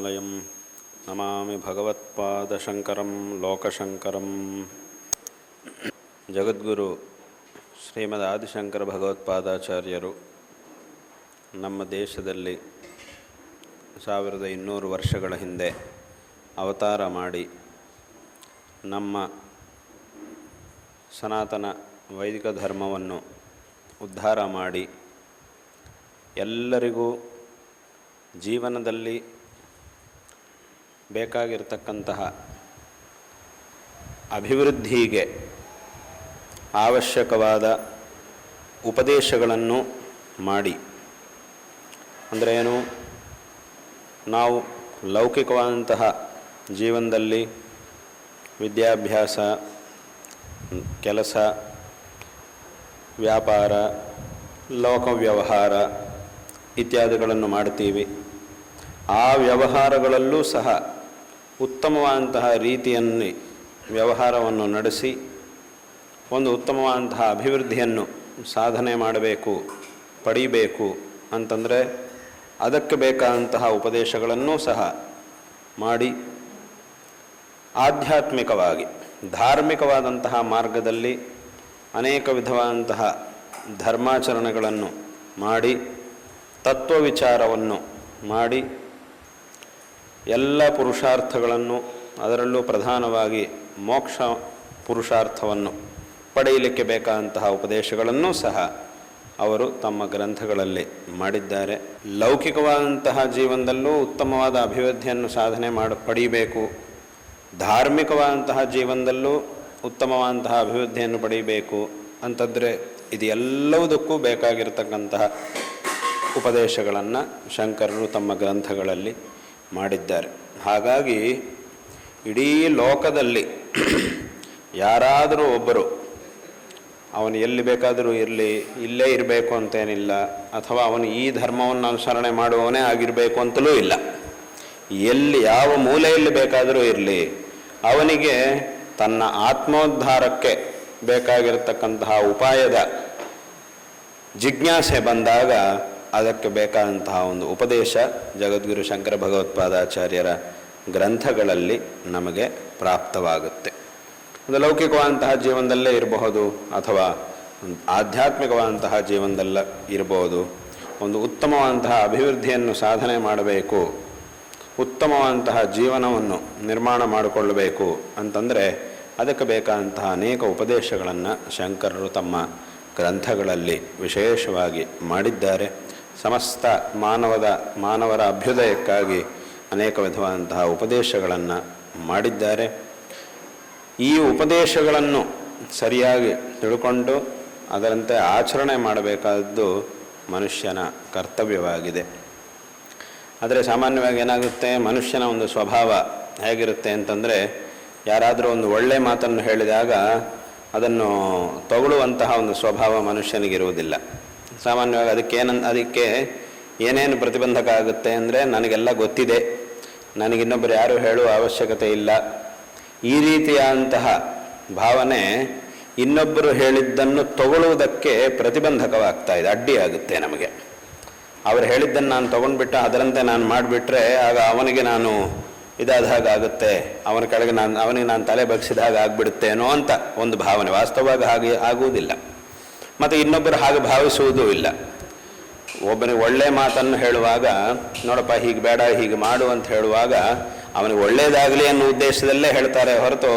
ಶ್ರೀರಾಮಾಲಯಂ ನಮಾಮಿ ಭಗವತ್ಪಾದಶಂಕರಂ ಲೋಕಶಂಕರಂ. ಜಗದ್ಗುರು ಶ್ರೀಮದ್ ಆದಿಶಂಕರ ಭಗವತ್ಪಾದಾಚಾರ್ಯರು ನಮ್ಮ ದೇಶದಲ್ಲಿ 1200 ವರ್ಷಗಳ ಹಿಂದೆ ಅವತಾರ ಮಾಡಿ ನಮ್ಮ ಸನಾತನ ವೈದಿಕ ಧರ್ಮವನ್ನು ಉದ್ಧಾರ ಮಾಡಿ ಎಲ್ಲರಿಗೂ ಜೀವನದಲ್ಲಿ ಬೇಕಾಗಿರತಕ್ಕಂತಹ ಅಭಿವೃದ್ಧಿಗೆ ಅವಶ್ಯಕವಾದ ಉಪದೇಶಗಳನ್ನು ಮಾಡಿ, ಅಂದರೆ ಏನು, ನಾವು ಲೌಕಿಕವಾದಂತಹ ಜೀವನದಲ್ಲಿ ವಿದ್ಯಾಭ್ಯಾಸ, ಕೆಲಸ, ವ್ಯಾಪಾರ, ಲೋಕ ವ್ಯವಹಾರ ಇತ್ಯಾದಿಗಳನ್ನು ಮಾಡ್ತೀವಿ. ಆ ವ್ಯವಹಾರಗಳಲ್ಲೂ ಸಹ ಉತ್ತಮವಾದಂತಹ ರೀತಿಯಲ್ಲಿ ವ್ಯವಹಾರವನ್ನು ನಡೆಸಿ ಒಂದು ಉತ್ತಮವಾದಂತಹ ಅಭಿವೃದ್ಧಿಯನ್ನು ಸಾಧನೆ ಮಾಡಬೇಕು, ಪಡೀಬೇಕು ಅಂತಂದರೆ ಅದಕ್ಕೆ ಬೇಕಾದಂತಹ ಉಪದೇಶಗಳನ್ನೂ ಸಹ ಮಾಡಿ ಆಧ್ಯಾತ್ಮಿಕವಾಗಿ ಧಾರ್ಮಿಕವಾದಂತಹ ಮಾರ್ಗದಲ್ಲಿ ಅನೇಕ ವಿಧವಾದಂತಹ ಧರ್ಮಾಚರಣೆಗಳನ್ನು ಮಾಡಿ ತತ್ವ ವಿಚಾರವನ್ನು ಮಾಡಿ ಎಲ್ಲ ಪುರುಷಾರ್ಥಗಳನ್ನು, ಅದರಲ್ಲೂ ಪ್ರಧಾನವಾಗಿ ಮೋಕ್ಷ ಪುರುಷಾರ್ಥವನ್ನು ಪಡೆಯಲಿಕ್ಕೆ ಬೇಕಾದಂತಹ ಉಪದೇಶಗಳನ್ನೂ ಸಹ ಅವರು ತಮ್ಮ ಗ್ರಂಥಗಳಲ್ಲಿ ಮಾಡಿದ್ದಾರೆ. ಲೌಕಿಕವಾದಂತಹ ಜೀವನದಲ್ಲೂ ಉತ್ತಮವಾದ ಅಭಿವೃದ್ಧಿಯನ್ನು ಸಾಧನೆ ಪಡೀಬೇಕು, ಧಾರ್ಮಿಕವಾದಂತಹ ಜೀವನದಲ್ಲೂ ಉತ್ತಮವಾದಂತಹ ಅಭಿವೃದ್ಧಿಯನ್ನು ಪಡೀಬೇಕು ಅಂತಂದರೆ ಇದು ಎಲ್ಲವುದಕ್ಕೂ ಬೇಕಾಗಿರತಕ್ಕಂತಹ ಉಪದೇಶಗಳನ್ನು ಶಂಕರರು ತಮ್ಮ ಗ್ರಂಥಗಳಲ್ಲಿ ಮಾಡಿದ್ದಾರೆ. ಹಾಗಾಗಿ ಇಡೀ ಲೋಕದಲ್ಲಿ ಯಾರಾದರೂ ಒಬ್ಬರು ಅವನು ಎಲ್ಲಿ ಬೇಕಾದರೂ ಇರಲಿ, ಇಲ್ಲೇ ಇರಬೇಕು ಅಂತೇನಿಲ್ಲ, ಅಥವಾ ಅವನು ಈ ಧರ್ಮವನ್ನು ಅನುಸರಣೆ ಮಾಡುವವನೇ ಆಗಿರಬೇಕು ಅಂತಲೂ ಇಲ್ಲ. ಎಲ್ಲಿ ಯಾವ ಮೂಲೆಯಲ್ಲಿ ಬೇಕಾದರೂ ಇರಲಿ, ಅವನಿಗೆ ತನ್ನ ಆತ್ಮೋದ್ಧಾರಕ್ಕೆ ಬೇಕಾಗಿರತಕ್ಕಂತಹ ಉಪಾಯದ ಜಿಜ್ಞಾಸೆ ಬಂದಾಗ ಅದಕ್ಕೆ ಬೇಕಾದಂತಹ ಒಂದು ಉಪದೇಶ ಜಗದ್ಗುರು ಶಂಕರ ಭಗವತ್ಪಾದಾಚಾರ್ಯರ ಗ್ರಂಥಗಳಲ್ಲಿ ನಮಗೆ ಪ್ರಾಪ್ತವಾಗುತ್ತೆ. ಅದು ಲೌಕಿಕವಾದಂತಹ ಜೀವನದಲ್ಲೇ ಇರಬಹುದು, ಅಥವಾ ಆಧ್ಯಾತ್ಮಿಕವಾದಂತಹ ಜೀವನದಲ್ಲ ಇರಬಹುದು. ಒಂದು ಉತ್ತಮವಾದಂತಹ ಅಭಿವೃದ್ಧಿಯನ್ನು ಸಾಧನೆ ಮಾಡಬೇಕು, ಉತ್ತಮವಾದಂತಹ ಜೀವನವನ್ನು ನಿರ್ಮಾಣ ಮಾಡಿಕೊಳ್ಳಬೇಕು ಅಂತಂದರೆ ಅದಕ್ಕೆ ಬೇಕಾದಂತಹ ಅನೇಕ ಉಪದೇಶಗಳನ್ನು ಶಂಕರರು ತಮ್ಮ ಗ್ರಂಥಗಳಲ್ಲಿ ವಿಶೇಷವಾಗಿ ಮಾಡಿದ್ದಾರೆ. ಸಮಸ್ತ ಮಾನವರ ಅಭ್ಯುದಯಕ್ಕಾಗಿ ಅನೇಕ ವಿಧವಾದಂತಹ ಉಪದೇಶಗಳನ್ನು ಮಾಡಿದ್ದಾರೆ. ಈ ಉಪದೇಶಗಳನ್ನು ಸರಿಯಾಗಿ ತಿಳ್ಕೊಂಡು ಅದರಂತೆ ಆಚರಣೆ ಮಾಡಬೇಕಾದದ್ದು ಮನುಷ್ಯನ ಕರ್ತವ್ಯವಾಗಿದೆ. ಆದರೆ ಸಾಮಾನ್ಯವಾಗಿ ಏನಾಗುತ್ತೆ, ಮನುಷ್ಯನ ಒಂದು ಸ್ವಭಾವ ಹೇಗಿರುತ್ತೆ ಅಂತಂದರೆ, ಯಾರಾದರೂ ಒಂದು ಒಳ್ಳೆಯ ಮಾತನ್ನು ಹೇಳಿದಾಗ ಅದನ್ನು ತಗೊಳ್ಳುವಂತಹ ಒಂದು ಸ್ವಭಾವ ಮನುಷ್ಯನಿಗಿರುವುದಿಲ್ಲ. ಸಾಮಾನ್ಯವಾಗಿ ಅದಕ್ಕೆ ಏನೇನು ಪ್ರತಿಬಂಧಕ ಆಗುತ್ತೆ ಅಂದರೆ, ನನಗೆಲ್ಲ ಗೊತ್ತಿದೆ, ನನಗಿನ್ನೊಬ್ಬರು ಯಾರೂ ಹೇಳುವ ಅವಶ್ಯಕತೆ ಇಲ್ಲ, ಈ ರೀತಿಯಾದಂತಹ ಭಾವನೆ ಇನ್ನೊಬ್ಬರು ಹೇಳಿದ್ದನ್ನು ತಗೊಳ್ಳುವುದಕ್ಕೆ ಪ್ರತಿಬಂಧಕವಾಗ್ತಾ ಇದೆ, ಅಡ್ಡಿಯಾಗುತ್ತೆ ನಮಗೆ. ಅವರು ಹೇಳಿದ್ದನ್ನು ನಾನು ತೊಗೊಂಡ್ಬಿಟ್ಟು ಅದರಂತೆ ನಾನು ಮಾಡಿಬಿಟ್ರೆ ಆಗ ಅವನಿಗೆ ನಾನು ಇದಾದ ಹಾಗಾಗುತ್ತೆ, ಅವನ ಕೆಳಗೆ ಅವನಿಗೆ ನಾನು ತಲೆ ಬಗ್ಸಿದ ಹಾಗೆ ಆಗಿಬಿಡುತ್ತೇನೋ ಅಂತ ಒಂದು ಭಾವನೆ. ವಾಸ್ತವವಾಗಿ ಹಾಗೆ ಆಗುವುದಿಲ್ಲ, ಮತ್ತು ಇನ್ನೊಬ್ಬರು ಹಾಗೆ ಭಾವಿಸುವುದೂ ಇಲ್ಲ. ಒಬ್ಬನಿಗೆ ಒಳ್ಳೆಯ ಮಾತನ್ನು ಹೇಳುವಾಗ, ನೋಡಪ್ಪ ಹೀಗೆ ಬೇಡ ಹೀಗೆ ಮಾಡು ಅಂತ ಹೇಳುವಾಗ ಅವನಿಗೆ ಒಳ್ಳೆಯದಾಗಲಿ ಅನ್ನೋ ಉದ್ದೇಶದಲ್ಲೇ ಹೇಳ್ತಾರೆ ಹೊರತು,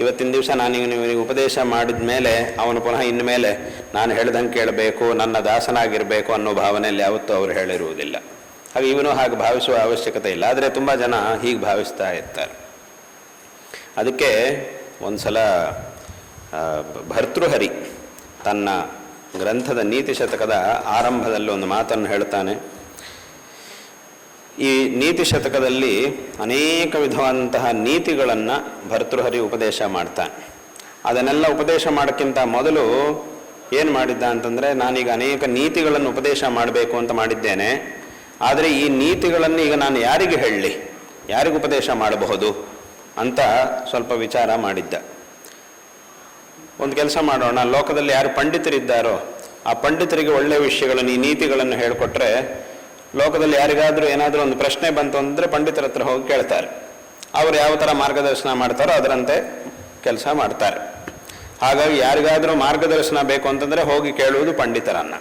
ಇವತ್ತಿನ ದಿವಸ ಇವನಿಗೆ ಉಪದೇಶ ಮಾಡಿದ ಮೇಲೆ ಅವನು ಪುನಃ ಇನ್ಮೇಲೆ ನಾನು ಹೇಳ್ದಂಗೆ ಕೇಳಬೇಕು, ನನ್ನ ದಾಸನಾಗಿರಬೇಕು ಅನ್ನೋ ಭಾವನೆಯಲ್ಲಿ ಯಾವತ್ತೂ ಅವರು ಹೇಳಿರುವುದಿಲ್ಲ. ಹಾಗೆ ಇವನು ಹಾಗೆ ಭಾವಿಸುವ ಅವಶ್ಯಕತೆ ಇಲ್ಲ. ಆದರೆ ತುಂಬ ಜನ ಹೀಗೆ ಭಾವಿಸ್ತಾ ಇರ್ತಾರೆ. ಅದಕ್ಕೆ ಒಂದು ಸಲ ಭರ್ತೃಹರಿ ತನ್ನ ಗ್ರಂಥದ ನೀತಿ ಶತಕದ ಆರಂಭದಲ್ಲಿ ಒಂದು ಮಾತನ್ನು ಹೇಳ್ತಾನೆ. ಈ ನೀತಿ ಶತಕದಲ್ಲಿ ಅನೇಕ ವಿಧವಾದಂತಹ ನೀತಿಗಳನ್ನು ಭರ್ತೃಹರಿ ಉಪದೇಶ ಮಾಡ್ತಾನೆ. ಅದನ್ನೆಲ್ಲ ಉಪದೇಶ ಮಾಡೋಕ್ಕಿಂತ ಮೊದಲು ಏನು ಮಾಡಿದ್ದ ಅಂತಂದರೆ, ನಾನೀಗ ಅನೇಕ ನೀತಿಗಳನ್ನು ಉಪದೇಶ ಮಾಡಬೇಕು ಅಂತ ಮಾಡಿದ್ದೇನೆ, ಆದರೆ ಈ ನೀತಿಗಳನ್ನು ಈಗ ನಾನು ಯಾರಿಗೆ ಹೇಳಲಿ, ಯಾರಿಗೆ ಉಪದೇಶ ಮಾಡಬಹುದು ಅಂತ ಸ್ವಲ್ಪ ವಿಚಾರ ಮಾಡಿದ್ದ. ಒಂದು ಕೆಲಸ ಮಾಡೋಣ, ಲೋಕದಲ್ಲಿ ಯಾರು ಪಂಡಿತರಿದ್ದಾರೋ ಆ ಪಂಡಿತರಿಗೆ ಒಳ್ಳೆಯ ವಿಷಯಗಳನ್ನು, ಈ ನೀತಿಗಳನ್ನು ಹೇಳಿಕೊಟ್ರೆ ಲೋಕದಲ್ಲಿ ಯಾರಿಗಾದರೂ ಏನಾದರೂ ಒಂದು ಪ್ರಶ್ನೆ ಬಂತು ಅಂದರೆ ಪಂಡಿತರ ಹತ್ರ ಹೋಗಿ ಕೇಳ್ತಾರೆ. ಅವರು ಯಾವ ಥರ ಮಾರ್ಗದರ್ಶನ ಮಾಡ್ತಾರೋ ಅದರಂತೆ ಕೆಲಸ ಮಾಡ್ತಾರೆ. ಹಾಗಾಗಿ ಯಾರಿಗಾದರೂ ಮಾರ್ಗದರ್ಶನ ಬೇಕು ಅಂತಂದರೆ ಹೋಗಿ ಕೇಳುವುದು ಪಂಡಿತರನ್ನು.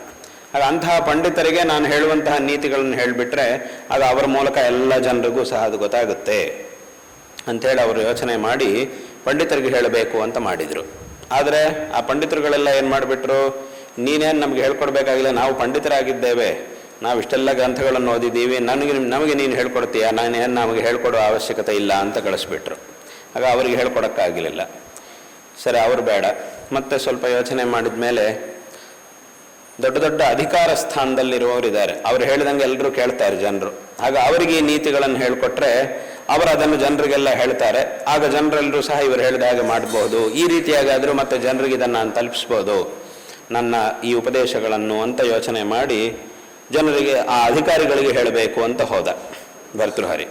ಆಗ ಅಂತಹ ಪಂಡಿತರಿಗೆ ನಾನು ಹೇಳುವಂತಹ ನೀತಿಗಳನ್ನು ಹೇಳಿಬಿಟ್ರೆ ಆಗ ಅವರ ಮೂಲಕ ಎಲ್ಲ ಜನರಿಗೂ ಸಹ ಅದು ಗೊತ್ತಾಗುತ್ತೆ ಅಂಥೇಳಿ ಅವರು ಯೋಚನೆ ಮಾಡಿ ಪಂಡಿತರಿಗೆ ಹೇಳಬೇಕು ಅಂತ ಮಾಡಿದರು. ಆದರೆ ಆ ಪಂಡಿತರುಗಳೆಲ್ಲ ಏನು ಮಾಡಿಬಿಟ್ರು, ನೀನೇನು ನಮಗೆ ಹೇಳ್ಕೊಡ್ಬೇಕಾಗಿಲ್ಲ, ನಾವು ಪಂಡಿತರಾಗಿದ್ದೇವೆ, ನಾವು ಇಷ್ಟೆಲ್ಲ ಗ್ರಂಥಗಳನ್ನು ಓದಿದ್ದೀವಿ, ನಮಗೆ ನೀನು ಹೇಳ್ಕೊಡ್ತೀಯ, ನಾನೇನು ನಮಗೆ ಹೇಳ್ಕೊಡೋ ಅವಶ್ಯಕತೆ ಇಲ್ಲ ಅಂತ ಕಳಿಸ್ಬಿಟ್ರು. ಆಗ ಅವರಿಗೆ ಹೇಳ್ಕೊಡೋಕ್ಕಾಗಲಿಲ್ಲ. ಸರಿ, ಅವರು ಬೇಡ. ಮತ್ತೆ ಸ್ವಲ್ಪ ಯೋಚನೆ ಮಾಡಿದ ಮೇಲೆ ದೊಡ್ಡ ದೊಡ್ಡ ಅಧಿಕಾರ ಸ್ಥಾನದಲ್ಲಿರುವವರಿದ್ದಾರೆ, ಅವ್ರು ಹೇಳಿದಂಗೆ ಎಲ್ಲರೂ ಕೇಳ್ತಾರೆ ಜನರು. ಆಗ ಅವರಿಗೆ ಈ ನೀತಿಗಳನ್ನು ಹೇಳಿಕೊಟ್ರೆ ಅವರು ಅದನ್ನು ಜನರಿಗೆಲ್ಲ ಹೇಳ್ತಾರೆ. ಆಗ ಜನರೆಲ್ಲರೂ ಸಹ ಇವರು ಹೇಳಿದ ಹಾಗೆ ಮಾಡಬಹುದು. ಈ ರೀತಿಯಾಗಾದರೂ ಮತ್ತೆ ಜನರಿಗೆ ಇದನ್ನು ನಾನು ತಲುಪಿಸ್ಬೋದು ನನ್ನ ಈ ಉಪದೇಶಗಳನ್ನು ಅಂತ ಯೋಚನೆ ಮಾಡಿ ಜನರಿಗೆ, ಆ ಅಧಿಕಾರಿಗಳಿಗೆ ಹೇಳಬೇಕು ಅಂತ ಹೋದ ಭರ್ತೃಹರಿ.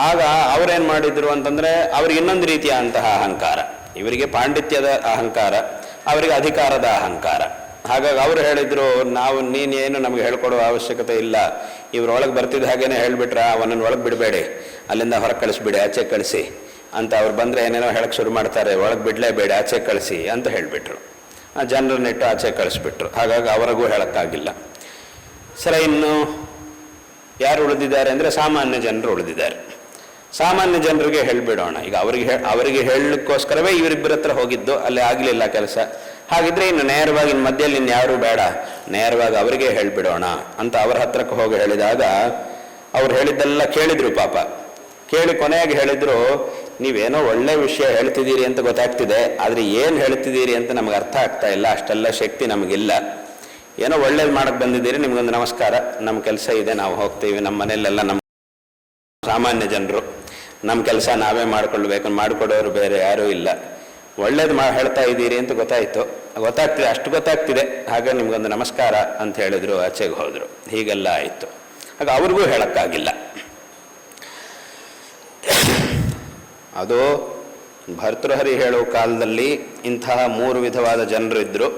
ಆಗ ಅವರೇನು ಮಾಡಿದ್ರು ಅಂತಂದರೆ ಅವ್ರಿಗೆ ಇನ್ನೊಂದು ರೀತಿಯ ಅಂತಹ ಅಹಂಕಾರ. ಇವರಿಗೆ ಪಾಂಡಿತ್ಯದ ಅಹಂಕಾರ, ಅವರಿಗೆ ಅಧಿಕಾರದ ಅಹಂಕಾರ. ಹಾಗಾಗಿ ಅವರು ಹೇಳಿದರು, ನೀನೇನು ನಮಗೆ ಹೇಳ್ಕೊಡುವ ಅವಶ್ಯಕತೆ ಇಲ್ಲ, ಇವ್ರೊಳಗೆ ಬರ್ತಿದ್ದ ಹಾಗೇನೆ ಹೇಳಿಬಿಟ್ರೆ ಅವನನ್ನು ಒಳಗೆ ಬಿಡಬೇಡಿ, ಅಲ್ಲಿಂದ ಹೊರಗೆ ಕಳಿಸ್ಬಿಡಿ, ಆಚೆ ಕಳಿಸಿ ಅಂತ. ಅವ್ರು ಬಂದರೆ ಏನೇನೋ ಹೇಳಕ್ಕೆ ಶುರು ಮಾಡ್ತಾರೆ, ಒಳಗೆ ಬಿಡಲೇಬೇಡಿ, ಆಚೆ ಕಳಿಸಿ ಅಂತ ಹೇಳಿಬಿಟ್ರು. ಆ ಜನರನ್ನಿಟ್ಟು ಆಚೆ ಕಳಿಸ್ಬಿಟ್ರು. ಹಾಗಾಗಿ ಅವರಿಗೂ ಹೇಳೋಕ್ಕಾಗಿಲ್ಲ. ಸರಿ, ಇನ್ನು ಯಾರು ಉಳಿದಿದ್ದಾರೆ ಅಂದರೆ ಸಾಮಾನ್ಯ ಜನರು ಉಳಿದಿದ್ದಾರೆ. ಸಾಮಾನ್ಯ ಜನರಿಗೆ ಹೇಳಿಬಿಡೋಣ. ಈಗ ಅವರಿಗೆ ಹೇಳಲಿಕ್ಕೋಸ್ಕರವೇ ಇವರಿಬ್ಬರ ಹತ್ರ ಹೋಗಿದ್ದು, ಅಲ್ಲಿ ಆಗಲಿಲ್ಲ ಕೆಲಸ. ಹಾಗಿದ್ರೆ ಇನ್ನು ನೇರವಾಗಿ ಇನ್ನು ಮಧ್ಯದಲ್ಲಿ ಇನ್ಯಾರೂ ಬೇಡ, ನೇರವಾಗಿ ಅವರಿಗೆ ಹೇಳಿಬಿಡೋಣ ಅಂತ ಅವರ ಹತ್ರಕ್ಕೆ ಹೋಗಿ ಹೇಳಿದಾಗ ಅವ್ರು ಹೇಳಿದ್ದೆಲ್ಲ ಕೇಳಿದ್ರು. ಪಾಪ ಕೇಳಿ ಕೊನೆಯಾಗಿ ಹೇಳಿದ್ರು, ನೀವೇನೋ ಒಳ್ಳೆ ವಿಷಯ ಹೇಳ್ತಿದ್ದೀರಿ ಅಂತ ಗೊತ್ತಾಗ್ತಿದೆ, ಆದರೆ ಏನು ಹೇಳ್ತಿದ್ದೀರಿ ಅಂತ ನಮಗೆ ಅರ್ಥ ಆಗ್ತಾ ಇಲ್ಲ, ಅಷ್ಟೆಲ್ಲ ಶಕ್ತಿ ನಮಗಿಲ್ಲ. ಏನೋ ಒಳ್ಳೇದು ಮಾಡಕ್ಕೆ ಬಂದಿದ್ದೀರಿ, ನಿಮಗೊಂದು ನಮಸ್ಕಾರ, ನಮ್ಮ ಕೆಲಸ ಇದೆ, ನಾವು ಹೋಗ್ತೀವಿ. ನಮ್ಮ ಮನೆಯಲ್ಲೆಲ್ಲ ನಮ್ಮ ಸಾಮಾನ್ಯ ಜನರು, ನಮ್ಮ ಕೆಲಸ ನಾವೇ ಮಾಡಿಕೊಳ್ಬೇಕು, ಮಾಡಿಕೊಡೋರು ಬೇರೆ ಯಾರೂ ಇಲ್ಲ. ಒಳ್ಳೇದು ಹೇಳ್ತಾ ಇದ್ದೀರಿ ಅಂತ ಗೊತ್ತಾಗ್ತಿದೆ, ಅಷ್ಟು ಗೊತ್ತಾಗ್ತಿದೆ, ಹಾಗೆ ನಿಮಗೊಂದು ನಮಸ್ಕಾರ ಅಂತ ಹೇಳಿದ್ರು, ಆಚೆಗೆ ಹೋದರು. ಹೀಗೆಲ್ಲ ಆಯಿತು. ಆಗ ಅವ್ರಿಗೂ ಹೇಳೋಕ್ಕಾಗಿಲ್ಲ. ಅದು ಭರ್ತೃಹರಿ ಹೇಳುವ ಕಾಲದಲ್ಲಿ ಇಂತಹ 3 ವಿಧವಾದ ಜನರಿದ್ದರು.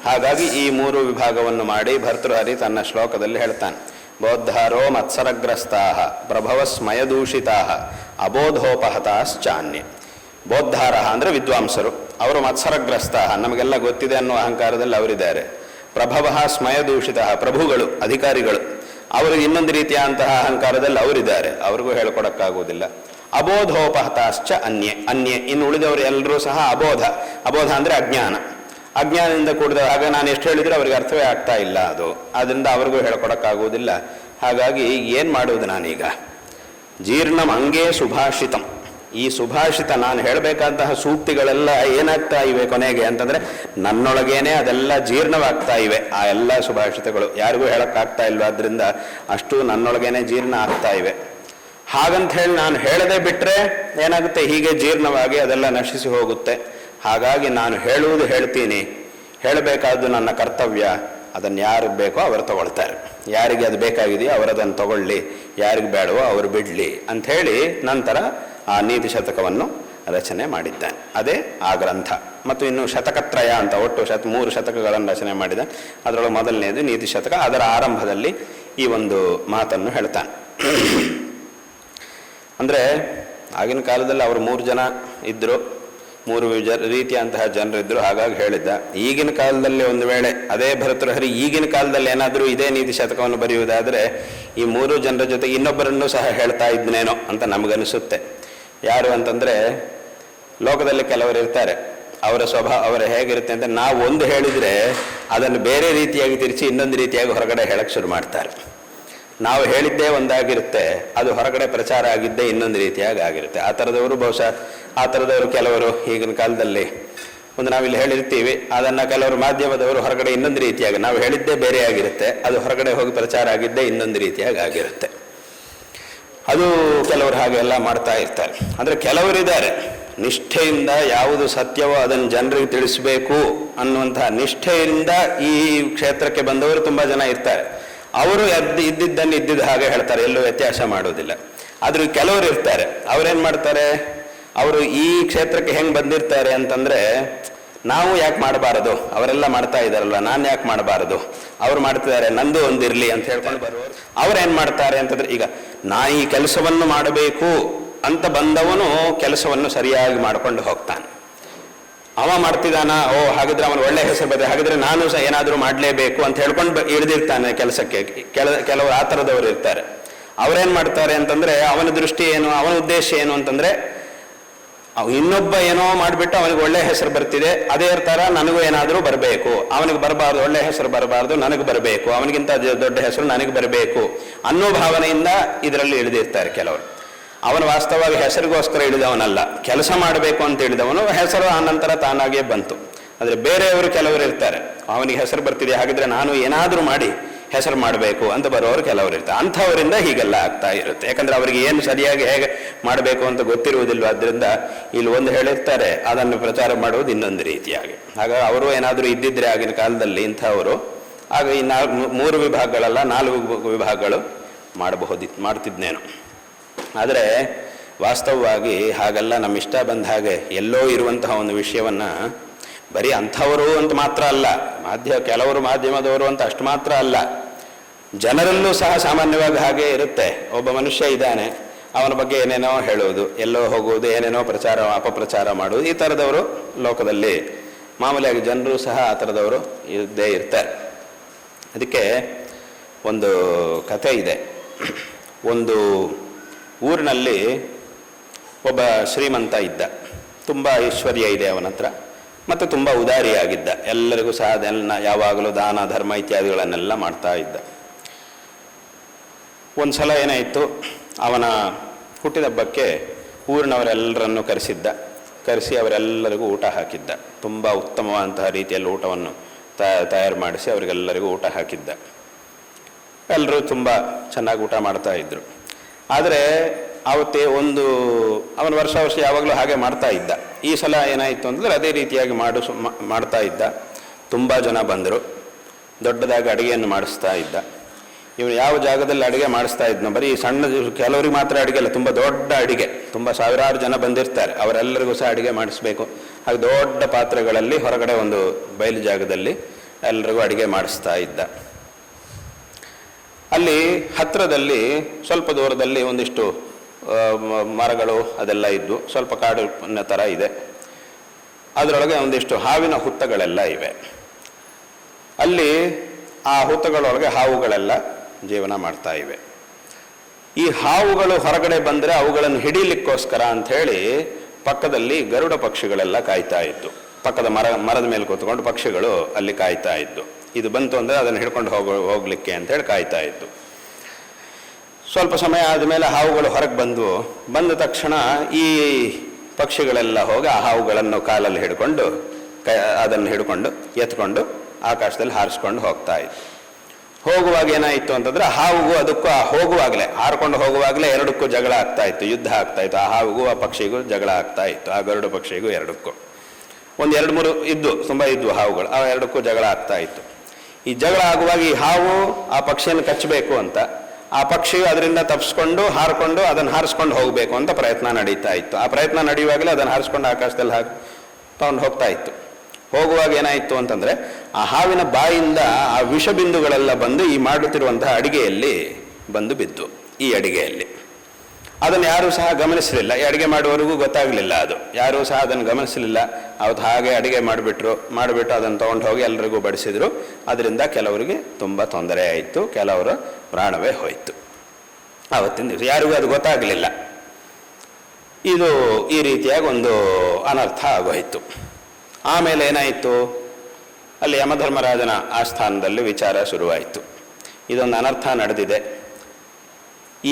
ಹಾಗಾಗಿ ಈ 3 ವಿಭಾಗವನ್ನು ಮಾಡಿ ಭರ್ತೃಹರಿ ತನ್ನ ಶ್ಲೋಕದಲ್ಲಿ ಹೇಳ್ತಾನೆ. ಬೌದ್ಧಾರೋ ಮತ್ಸರಗ್ರಸ್ತಾ ಪ್ರಭವ ಸ್ಮಯದೂಷಿತಾ ಅಬೋಧೋಪಹತಾಶ್ಚಾನ್ಯ. ಬೌದ್ಧಾರ ಅಂದರೆ ವಿದ್ವಾಂಸರು, ಅವರು ಮತ್ಸರಗ್ರಸ್ತ, ನಮಗೆಲ್ಲ ಗೊತ್ತಿದೆ ಅನ್ನೋ ಅಹಂಕಾರದಲ್ಲಿ ಅವರಿದ್ದಾರೆ. ಪ್ರಭವ ಸ್ಮಯದೂಷಿತ, ಪ್ರಭುಗಳು, ಅಧಿಕಾರಿಗಳು, ಅವರಿಗೆ ಇನ್ನೊಂದು ರೀತಿಯ ಅಂತಹ ಅಹಂಕಾರದಲ್ಲಿ ಅವರಿದ್ದಾರೆ, ಅವ್ರಿಗೂ ಹೇಳ್ಕೊಡಕ್ಕಾಗುವುದಿಲ್ಲ. ಅಬೋಧೋಪಹತಾಶ್ಚ ಅನ್ಯೆ, ಇನ್ನು ಉಳಿದವರು ಎಲ್ಲರೂ ಸಹ ಅಬೋಧ ಅಂದರೆ ಅಜ್ಞಾನದಿಂದ ಕೂಡಿದ. ಆಗ ನಾನು ಎಷ್ಟು ಹೇಳಿದ್ರೆ ಅವರಿಗೆ ಅರ್ಥವೇ ಆಗ್ತಾ ಇಲ್ಲ ಅದು, ಅದರಿಂದ ಅವ್ರಿಗೂ ಹೇಳ್ಕೊಡಕ್ಕಾಗುವುದಿಲ್ಲ. ಹಾಗಾಗಿ ಏನು ಮಾಡುವುದು ನಾನೀಗ? ಜೀರ್ಣಂ ಅಂಗೇ ಸುಭಾಷಿತಂ, ಈ ಸುಭಾಷಿತ ನಾನು ಹೇಳಬೇಕಾದಂತಹ ಸೂಕ್ತಿಗಳೆಲ್ಲ ಏನಾಗ್ತಾ ಇವೆ ಕೊನೆಗೆ ಅಂತಂದರೆ ನನ್ನೊಳಗೇನೆ ಅದೆಲ್ಲ ಜೀರ್ಣವಾಗ್ತಾ ಇವೆ. ಆ ಎಲ್ಲ ಸುಭಾಷಿತಗಳು ಯಾರಿಗೂ ಹೇಳೋಕ್ಕಾಗ್ತಾ ಇಲ್ವ, ಆದ್ದರಿಂದ ಅಷ್ಟು ನನ್ನೊಳಗೇನೆ ಜೀರ್ಣ ಆಗ್ತಾ ಇವೆ. ಹಾಗಂತ ಹೇಳಿ ನಾನು ಹೇಳದೆ ಬಿಟ್ಟರೆ ಏನಾಗುತ್ತೆ, ಹೀಗೆ ಜೀರ್ಣವಾಗಿ ಅದೆಲ್ಲ ನಶಿಸಿ ಹೋಗುತ್ತೆ. ಹಾಗಾಗಿ ನಾನು ಹೇಳುವುದು ಹೇಳ್ತೀನಿ, ಹೇಳಬೇಕಾದ್ದು ನನ್ನ ಕರ್ತವ್ಯ, ಅದನ್ನು ಯಾರಿಗೆ ಬೇಕೋ ಅವರು ತಗೊಳ್ತಾರೆ, ಯಾರಿಗೆ ಅದು ಬೇಕಾಗಿದೆಯೋ ಅವರದನ್ನು ತಗೊಳ್ಳಿ, ಯಾರಿಗೆ ಬೇಡವೋ ಅವರು ಬಿಡಲಿ ಅಂಥೇಳಿ ನಂತರ ಆ ನೀತಿ ಶತಕವನ್ನು ರಚನೆ ಮಾಡಿದ್ದಾನೆ. ಅದೇ ಆ ಗ್ರಂಥ. ಮತ್ತು ಇನ್ನು ಶತಕತ್ರಯ ಅಂತ ಒಟ್ಟು 3 ಶತಕಗಳನ್ನು ರಚನೆ ಮಾಡಿದ. ಅದರೊಳಗೆ ಮೊದಲನೇದು ನೀತಿ ಶತಕ. ಅದರ ಆರಂಭದಲ್ಲಿ ಈ ಒಂದು ಮಾತನ್ನು ಹೇಳ್ತಾನೆ. ಅಂದರೆ ಆಗಿನ ಕಾಲದಲ್ಲಿ ಅವರು 3 ಜನ ಇದ್ದರು, 3 ರೀತಿಯಂತಹ ಜನರಿದ್ದರು. ಹಾಗಾಗಿ ಹೇಳಿದ್ದ. ಈಗಿನ ಕಾಲದಲ್ಲಿ ಒಂದು ವೇಳೆ ಅದೇ ಭರ್ತೃಹರಿ ಈಗಿನ ಕಾಲದಲ್ಲಿ ಏನಾದರೂ ಇದೇ ನೀತಿ ಶತಕವನ್ನು ಬರೆಯುವುದಾದರೆ ಈ 3 ಜನರ ಜೊತೆಗೆ ಇನ್ನೊಬ್ಬರನ್ನು ಸಹ ಹೇಳ್ತಾ ಇದ್ದನೇನೋ ಅಂತ ನಮಗನಿಸುತ್ತೆ. ಯಾರು ಅಂತಂದರೆ, ಲೋಕದಲ್ಲಿ ಕೆಲವರು ಇರ್ತಾರೆ, ಅವರ ಸ್ವಭಾವ ಅವರ ಹೇಗಿರುತ್ತೆ ಅಂತ ನಾವು ಒಂದು ಹೇಳಿದರೆ ಅದನ್ನು ಬೇರೆ ರೀತಿಯಾಗಿ ತಿರುಚಿ ಇನ್ನೊಂದು ರೀತಿಯಾಗಿ ಹೊರಗಡೆ ಹೇಳಕ್ಕೆ ಶುರು ಮಾಡ್ತಾರೆ. ನಾವು ಹೇಳಿದ್ದೇ ಒಂದಾಗಿರುತ್ತೆ, ಅದು ಹೊರಗಡೆ ಪ್ರಚಾರ ಆಗಿದ್ದೇ ಇನ್ನೊಂದು ರೀತಿಯಾಗಿ ಆಗಿರುತ್ತೆ. ಆ ಥರದವರು ಬಹುಶಃ ಆ ಥರದವರು ಕೆಲವರು ಈಗಿನ ಕಾಲದಲ್ಲಿ ಒಂದು ನಾವಿಲ್ಲಿ ಹೇಳಿರ್ತೀವಿ, ಅದನ್ನು ಕೆಲವರು ಮಾಧ್ಯಮದವರು ಹೊರಗಡೆ ಇನ್ನೊಂದು ರೀತಿಯಾಗಿ, ನಾವು ಹೇಳಿದ್ದೇ ಬೇರೆ ಆಗಿರುತ್ತೆ, ಅದು ಹೊರಗಡೆ ಹೋಗಿ ಪ್ರಚಾರ ಆಗಿದ್ದೇ ಇನ್ನೊಂದು ರೀತಿಯಾಗಿ ಆಗಿರುತ್ತೆ. ಅದು ಕೆಲವರು ಹಾಗೆಲ್ಲ ಮಾಡ್ತಾ ಇರ್ತಾರೆ. ಅಂದರೆ ಕೆಲವರಿದ್ದಾರೆ ನಿಷ್ಠೆಯಿಂದ ಯಾವುದು ಸತ್ಯವೋ ಅದನ್ನು ಜನರಿಗೆ ತಿಳಿಸಬೇಕು ಅನ್ನುವಂತಹ ನಿಷ್ಠೆಯಿಂದ ಈ ಕ್ಷೇತ್ರಕ್ಕೆ ಬಂದವರು ತುಂಬ ಜನ ಇರ್ತಾರೆ. ಅವರು ಇದ್ದಿದ್ದನ್ನು ಇದ್ದಿದ್ದ ಹಾಗೆ ಹೇಳ್ತಾರೆ, ಎಲ್ಲೂ ವ್ಯತ್ಯಾಸ ಮಾಡೋದಿಲ್ಲ. ಆದರೂ ಕೆಲವರು ಇರ್ತಾರೆ, ಅವರೇನು ಮಾಡ್ತಾರೆ, ಅವರು ಈ ಕ್ಷೇತ್ರಕ್ಕೆ ಹೆಂಗೆ ಬಂದಿರ್ತಾರೆ ಅಂತಂದರೆ, ನಾವು ಯಾಕೆ ಮಾಡಬಾರದು, ಅವರೆಲ್ಲ ಮಾಡ್ತಾ ಇದ್ದಾರಲ್ವ, ನಾನು ಯಾಕೆ ಮಾಡಬಾರದು, ಅವ್ರು ಮಾಡ್ತಿದ್ದಾರೆ ನಂದು ಒಂದಿರಲಿ ಅಂತ ಹೇಳ್ಕೊಂಡು ಬರುವವರು ಅವ್ರೇನು ಮಾಡ್ತಾರೆ ಅಂತಂದ್ರೆ, ಈಗ ನಾ ಈ ಕೆಲಸವನ್ನು ಮಾಡಬೇಕು ಅಂತ ಬಂದವನು ಕೆಲಸವನ್ನು ಸರಿಯಾಗಿ ಮಾಡ್ಕೊಂಡು ಹೋಗ್ತಾನೆ. ಅವ ಮಾಡ್ತಿದ್ದಾನ, ಓ ಹಾಗಿದ್ರೆ ಅವನು ಒಳ್ಳೆ ಹೆಸರು ಬರ್ತದೆ, ಹಾಗಿದ್ರೆ ನಾನು ಸಹ ಏನಾದರೂ ಮಾಡಲೇಬೇಕು ಅಂತ ಹೇಳ್ಕೊಂಡು ಇಳಿದಿರ್ತಾನೆ ಕೆಲಸಕ್ಕೆ. ಕೆಲವರು ಆ ಥರದವರು ಇರ್ತಾರೆ. ಅವರೇನು ಮಾಡ್ತಾರೆ ಅಂತಂದ್ರೆ, ಅವನ ದೃಷ್ಟಿ ಏನು, ಅವನ ಉದ್ದೇಶ ಏನು ಅಂತಂದ್ರೆ, ಇನ್ನೊಬ್ಬ ಏನೋ ಮಾಡಿಬಿಟ್ಟು ಅವನಿಗೆ ಒಳ್ಳೆ ಹೆಸರು ಬರ್ತಿದೆ, ಅದೇ ಥರ ನನಗೂ ಏನಾದರೂ ಬರಬೇಕು, ಅವನಿಗೆ ಬರಬಾರ್ದು, ಒಳ್ಳೆ ಹೆಸರು ಬರಬಾರ್ದು, ನನಗೆ ಬರಬೇಕು, ಅವನಿಗಿಂತ ದೊಡ್ಡ ಹೆಸರು ನನಗೆ ಬರಬೇಕು ಅನ್ನೋ ಭಾವನೆಯಿಂದ ಇದರಲ್ಲಿ ಇಳಿದಿರ್ತಾರೆ ಕೆಲವರು. ಅವನು ವಾಸ್ತವವಾಗಿ ಹೆಸರಿಗೋಸ್ಕರ ಇಳಿದವನಲ್ಲ, ಕೆಲಸ ಮಾಡಬೇಕು ಅಂತ ಹೇಳಿದವನು. ಹೆಸರು ಆ ನಂತರ ತಾನಾಗೇ ಬಂತು. ಆದರೆ ಬೇರೆಯವರು ಕೆಲವರು ಇರ್ತಾರೆ, ಅವನಿಗೆ ಹೆಸರು ಬರ್ತಿದೆ, ಹಾಗಿದ್ರೆ ನಾನು ಏನಾದರೂ ಮಾಡಿ ಹೆಸರು ಮಾಡಬೇಕು ಅಂತ ಬರೋರು ಕೆಲವರು ಇರ್ತಾರೆ. ಅಂಥವರಿಂದ ಹೀಗೆಲ್ಲ ಆಗ್ತಾ ಇರುತ್ತೆ. ಯಾಕಂದ್ರೆ ಅವರಿಗೆ ಏನು ಸರಿಯಾಗಿ ಹೇಗೆ ಮಾಡಬೇಕು ಅಂತ ಗೊತ್ತಿರುವುದಿಲ್ಲ. ಆದ್ದರಿಂದ ಇಲ್ಲಿ ಒಂದು ಹೇಳಿರ್ತಾರೆ, ಅದನ್ನು ಪ್ರಚಾರ ಮಾಡುವುದು ಇನ್ನೊಂದು ರೀತಿಯಾಗಿ. ಹಾಗಾಗಿ ಅವರು ಏನಾದರೂ ಇದ್ದಿದ್ರೆ ಆಗಿನ ಕಾಲದಲ್ಲಿ ಇಂಥವರು, ಆಗ ಈ 3 ವಿಭಾಗಗಳಲ್ಲ 4 ವಿಭಾಗಗಳು ಮಾಡ್ತಿದ್ನೇನು. ಆದರೆ ವಾಸ್ತವವಾಗಿ ಹಾಗೆಲ್ಲ ನಮ್ಮ ಇಷ್ಟ ಬಂದ ಹಾಗೆ ಎಲ್ಲೋ ಇರುವಂತಹ ಒಂದು ವಿಷಯವನ್ನು ಬರೀ ಅಂಥವರು ಅಂತ ಮಾತ್ರ ಅಲ್ಲ, ಕೆಲವರು ಮಾಧ್ಯಮದವರು ಅಂತ ಅಷ್ಟು ಮಾತ್ರ ಅಲ್ಲ, ಜನರಲ್ಲೂ ಸಹ ಸಾಮಾನ್ಯವಾಗಿ ಹಾಗೆ ಇರುತ್ತೆ. ಒಬ್ಬ ಮನುಷ್ಯ ಇದ್ದಾನೆ, ಅವನ ಬಗ್ಗೆ ಏನೇನೋ ಹೇಳುವುದು, ಎಲ್ಲೋ ಹೋಗುವುದು, ಏನೇನೋ ಪ್ರಚಾರ ಅಪಪ್ರಚಾರ ಮಾಡುವುದು, ಈ ಥರದವರು ಲೋಕದಲ್ಲಿ ಮಾಮೂಲಿಯಾಗಿ ಜನರು ಸಹ ಆ ಥರದವರು ಇದ್ದೇ ಇರ್ತಾರೆ. ಅದಕ್ಕೆ ಒಂದು ಕಥೆ ಇದೆ. ಒಂದು ಊರಿನಲ್ಲಿ ಒಬ್ಬ ಶ್ರೀಮಂತ ಇದ್ದ, ತುಂಬ ಐಶ್ವರ್ಯ ಇದೆ ಅವನ ಹತ್ರ, ಮತ್ತು ತುಂಬ ಉದಾರಿಯಾಗಿದ್ದ, ಎಲ್ಲರಿಗೂ ಸಹ ಅದೆಲ್ಲ ಯಾವಾಗಲೂ ದಾನ ಧರ್ಮ ಇತ್ಯಾದಿಗಳನ್ನೆಲ್ಲ ಮಾಡ್ತಾ ಇದ್ದ. ಒಂದು ಸಲ ಏನಾಯಿತು, ಅವನ ಹುಟ್ಟಿದಬ್ಬಕ್ಕೆ ಊರಿನವರೆಲ್ಲರನ್ನು ಕರೆಸಿ ಅವರೆಲ್ಲರಿಗೂ ಊಟ ಹಾಕಿದ್ದ. ತುಂಬ ಉತ್ತಮವಾದಂತಹ ರೀತಿಯಲ್ಲಿ ಊಟವನ್ನು ತಯಾರು ಮಾಡಿಸಿ ಅವರಿಗೆಲ್ಲರಿಗೂ ಊಟ ಹಾಕಿದ್ದ. ಎಲ್ಲರೂ ತುಂಬ ಚೆನ್ನಾಗಿ ಊಟ ಮಾಡ್ತಾ ಇದ್ದರು. ಆದರೆ ಆವತ್ತೇ ಅವನು ವರ್ಷ ಯಾವಾಗಲೂ ಹಾಗೆ ಮಾಡ್ತಾ ಇದ್ದ. ಈ ಸಲ ಏನಾಯಿತು ಅಂತಂದರೆ ಅದೇ ರೀತಿಯಾಗಿ ಮಾಡ್ತಾ ಇದ್ದ. ತುಂಬ ಜನ ಬಂದರು, ದೊಡ್ಡದಾಗಿ ಅಡುಗೆಯನ್ನು ಮಾಡಿಸ್ತಾ ಇದ್ದ. ಇವನು ಯಾವ ಜಾಗದಲ್ಲಿ ಅಡುಗೆ ಮಾಡಿಸ್ತಾ ಇದ್ನೋ, ಬರೀ ಸಣ್ಣ ಕೆಲವರಿಗೆ ಮಾತ್ರ ಅಡುಗೆ ಅಲ್ಲ, ತುಂಬ ದೊಡ್ಡ ಅಡುಗೆ, ತುಂಬ ಸಾವಿರಾರು ಜನ ಬಂದಿರ್ತಾರೆ, ಅವರೆಲ್ಲರಿಗೂ ಸಹ ಅಡುಗೆ ಮಾಡಿಸ್ಬೇಕು. ಹಾಗೆ ದೊಡ್ಡ ಪಾತ್ರೆಗಳಲ್ಲಿ ಹೊರಗಡೆ ಒಂದು ಬಯಲು ಜಾಗದಲ್ಲಿ ಎಲ್ಲರಿಗೂ ಅಡುಗೆ ಮಾಡಿಸ್ತಾ ಇದ್ದ. ಅಲ್ಲಿ ಹತ್ತಿರದಲ್ಲಿ ಸ್ವಲ್ಪ ದೂರದಲ್ಲಿ ಒಂದಿಷ್ಟು ಮರಗಳು ಅದೆಲ್ಲ ಇದ್ವು, ಸ್ವಲ್ಪ ಕಾಡಿನ ಥರ ಇದೆ. ಅದರೊಳಗೆ ಒಂದಿಷ್ಟು ಹಾವಿನ ಹುತ್ತಗಳೆಲ್ಲ ಇವೆ. ಅಲ್ಲಿ ಆ ಹುತ್ತಗಳೊಳಗೆ ಹಾವುಗಳೆಲ್ಲ ಜೀವನ ಮಾಡ್ತಾ ಇವೆ. ಈ ಹಾವುಗಳು ಹೊರಗಡೆ ಬಂದರೆ ಅವುಗಳನ್ನು ಹಿಡೀಲಿಕ್ಕೋಸ್ಕರ ಅಂಥೇಳಿ ಪಕ್ಕದಲ್ಲಿ ಗರುಡ ಪಕ್ಷಿಗಳೆಲ್ಲ ಕಾಯ್ತಾ ಇತ್ತು. ಪಕ್ಕದ ಮರದ ಮೇಲೆ ಕೂತ್ಕೊಂಡು ಪಕ್ಷಿಗಳು ಅಲ್ಲಿ ಕಾಯ್ತಾ ಇತ್ತು. ಇದು ಬಂತು ಅಂದರೆ ಅದನ್ನು ಹಿಡ್ಕೊಂಡು ಹೋಗಲಿಕ್ಕೆ ಅಂತೇಳಿ ಕಾಯ್ತಾ ಇತ್ತು. ಸ್ವಲ್ಪ ಸಮಯ ಆದಮೇಲೆ ಹಾವುಗಳು ಹೊರಗೆ ಬಂದ ತಕ್ಷಣ ಈ ಪಕ್ಷಿಗಳೆಲ್ಲ ಹೋಗಿ ಆ ಹಾವುಗಳನ್ನು ಕಾಲಲ್ಲಿ ಹಿಡ್ಕೊಂಡು ಅದನ್ನು ಎತ್ಕೊಂಡು ಆಕಾಶದಲ್ಲಿ ಹಾರಿಸ್ಕೊಂಡು ಹೋಗ್ತಾ ಇತ್ತು. ಹೋಗುವಾಗ ಏನಾಯಿತು ಅಂತಂದ್ರೆ, ಹಾವುಗೂ ಅದಕ್ಕೂ ಹೋಗುವಾಗಲೇ ಹಾರ್ಕೊಂಡು ಹೋಗುವಾಗಲೇ ಎರಡಕ್ಕೂ ಜಗಳ ಆಗ್ತಾ ಇತ್ತು, ಯುದ್ಧ ಆಗ್ತಾ ಇತ್ತು. ಆ ಹಾವುಗೂ ಆ ಪಕ್ಷಿಗೂ ಜಗಳ ಆಗ್ತಾ ಇತ್ತು, ಆ ಗರುಡ ಪಕ್ಷಿಗೂ ಎರಡಕ್ಕೂ. 1-2-3 ತುಂಬ ಇದ್ವು ಹಾವುಗಳು, ಆ ಎರಡಕ್ಕೂ ಜಗಳ ಆಗ್ತಾ ಇತ್ತು. ಈ ಜಗಳ ಆಗುವಾಗ ಈ ಹಾವು ಆ ಪಕ್ಷಿಯನ್ನು ಕಚ್ಚಬೇಕು ಅಂತ, ಆ ಪಕ್ಷಿಯು ಅದರಿಂದ ತಪ್ಪಿಸ್ಕೊಂಡು ಹಾರಿಕೊಂಡು ಅದನ್ನು ಹಾರಿಸ್ಕೊಂಡು ಹೋಗಬೇಕು ಅಂತ ಪ್ರಯತ್ನ ನಡೀತಾ ಇತ್ತು. ಆ ಪ್ರಯತ್ನ ನಡೆಯುವಾಗಲೇ ಅದನ್ನು ಹಾರಿಸ್ಕೊಂಡು ಆಕಾಶದಲ್ಲಿ ತಗೊಂಡು ಹೋಗ್ತಾ ಇತ್ತು. ಹೋಗುವಾಗ ಏನಾಯಿತು ಅಂತಂದರೆ, ಆ ಹಾವಿನ ಬಾಯಿಂದ ಆ ವಿಷಬಿಂದುಗಳೆಲ್ಲ ಬಂದು ಈ ಮಾಡುತ್ತಿರುವಂತಹ ಅಡಿಗೆಯಲ್ಲಿ ಬಂದು ಬಿದ್ದು. ಈ ಅಡಿಗೆಯಲ್ಲಿ ಅದನ್ನು ಯಾರೂ ಸಹ ಗಮನಿಸಲಿಲ್ಲ. ಈ ಅಡುಗೆ ಮಾಡುವವರಿಗೂ ಗೊತ್ತಾಗಲಿಲ್ಲ, ಅದು ಯಾರೂ ಸಹ ಅದನ್ನು ಗಮನಿಸಲಿಲ್ಲ. ಅವತ್ತು ಹಾಗೆ ಅಡುಗೆ ಮಾಡಿಬಿಟ್ಟು ಅದನ್ನು ತೊಗೊಂಡು ಹೋಗಿ ಎಲ್ಲರಿಗೂ ಬಡಿಸಿದರು. ಅದರಿಂದ ಕೆಲವರಿಗೆ ತುಂಬ ತೊಂದರೆ ಆಯಿತು, ಕೆಲವರ ಪ್ರಾಣವೇ ಹೋಯಿತು. ಆವತ್ತಿನ ದಿವಸ ಯಾರಿಗೂ ಅದು ಗೊತ್ತಾಗಲಿಲ್ಲ. ಇದು ಈ ರೀತಿಯಾಗಿ ಒಂದು ಅನರ್ಥ ಆಗೋಯಿತು. ಆಮೇಲೆ ಏನಾಯಿತು, ಅಲ್ಲಿ ಯಮಧರ್ಮರಾಜನ ಆಸ್ಥಾನದಲ್ಲಿ ವಿಚಾರ ಶುರುವಾಯಿತು. ಇದೊಂದು ಅನರ್ಥ ನಡೆದಿದೆ,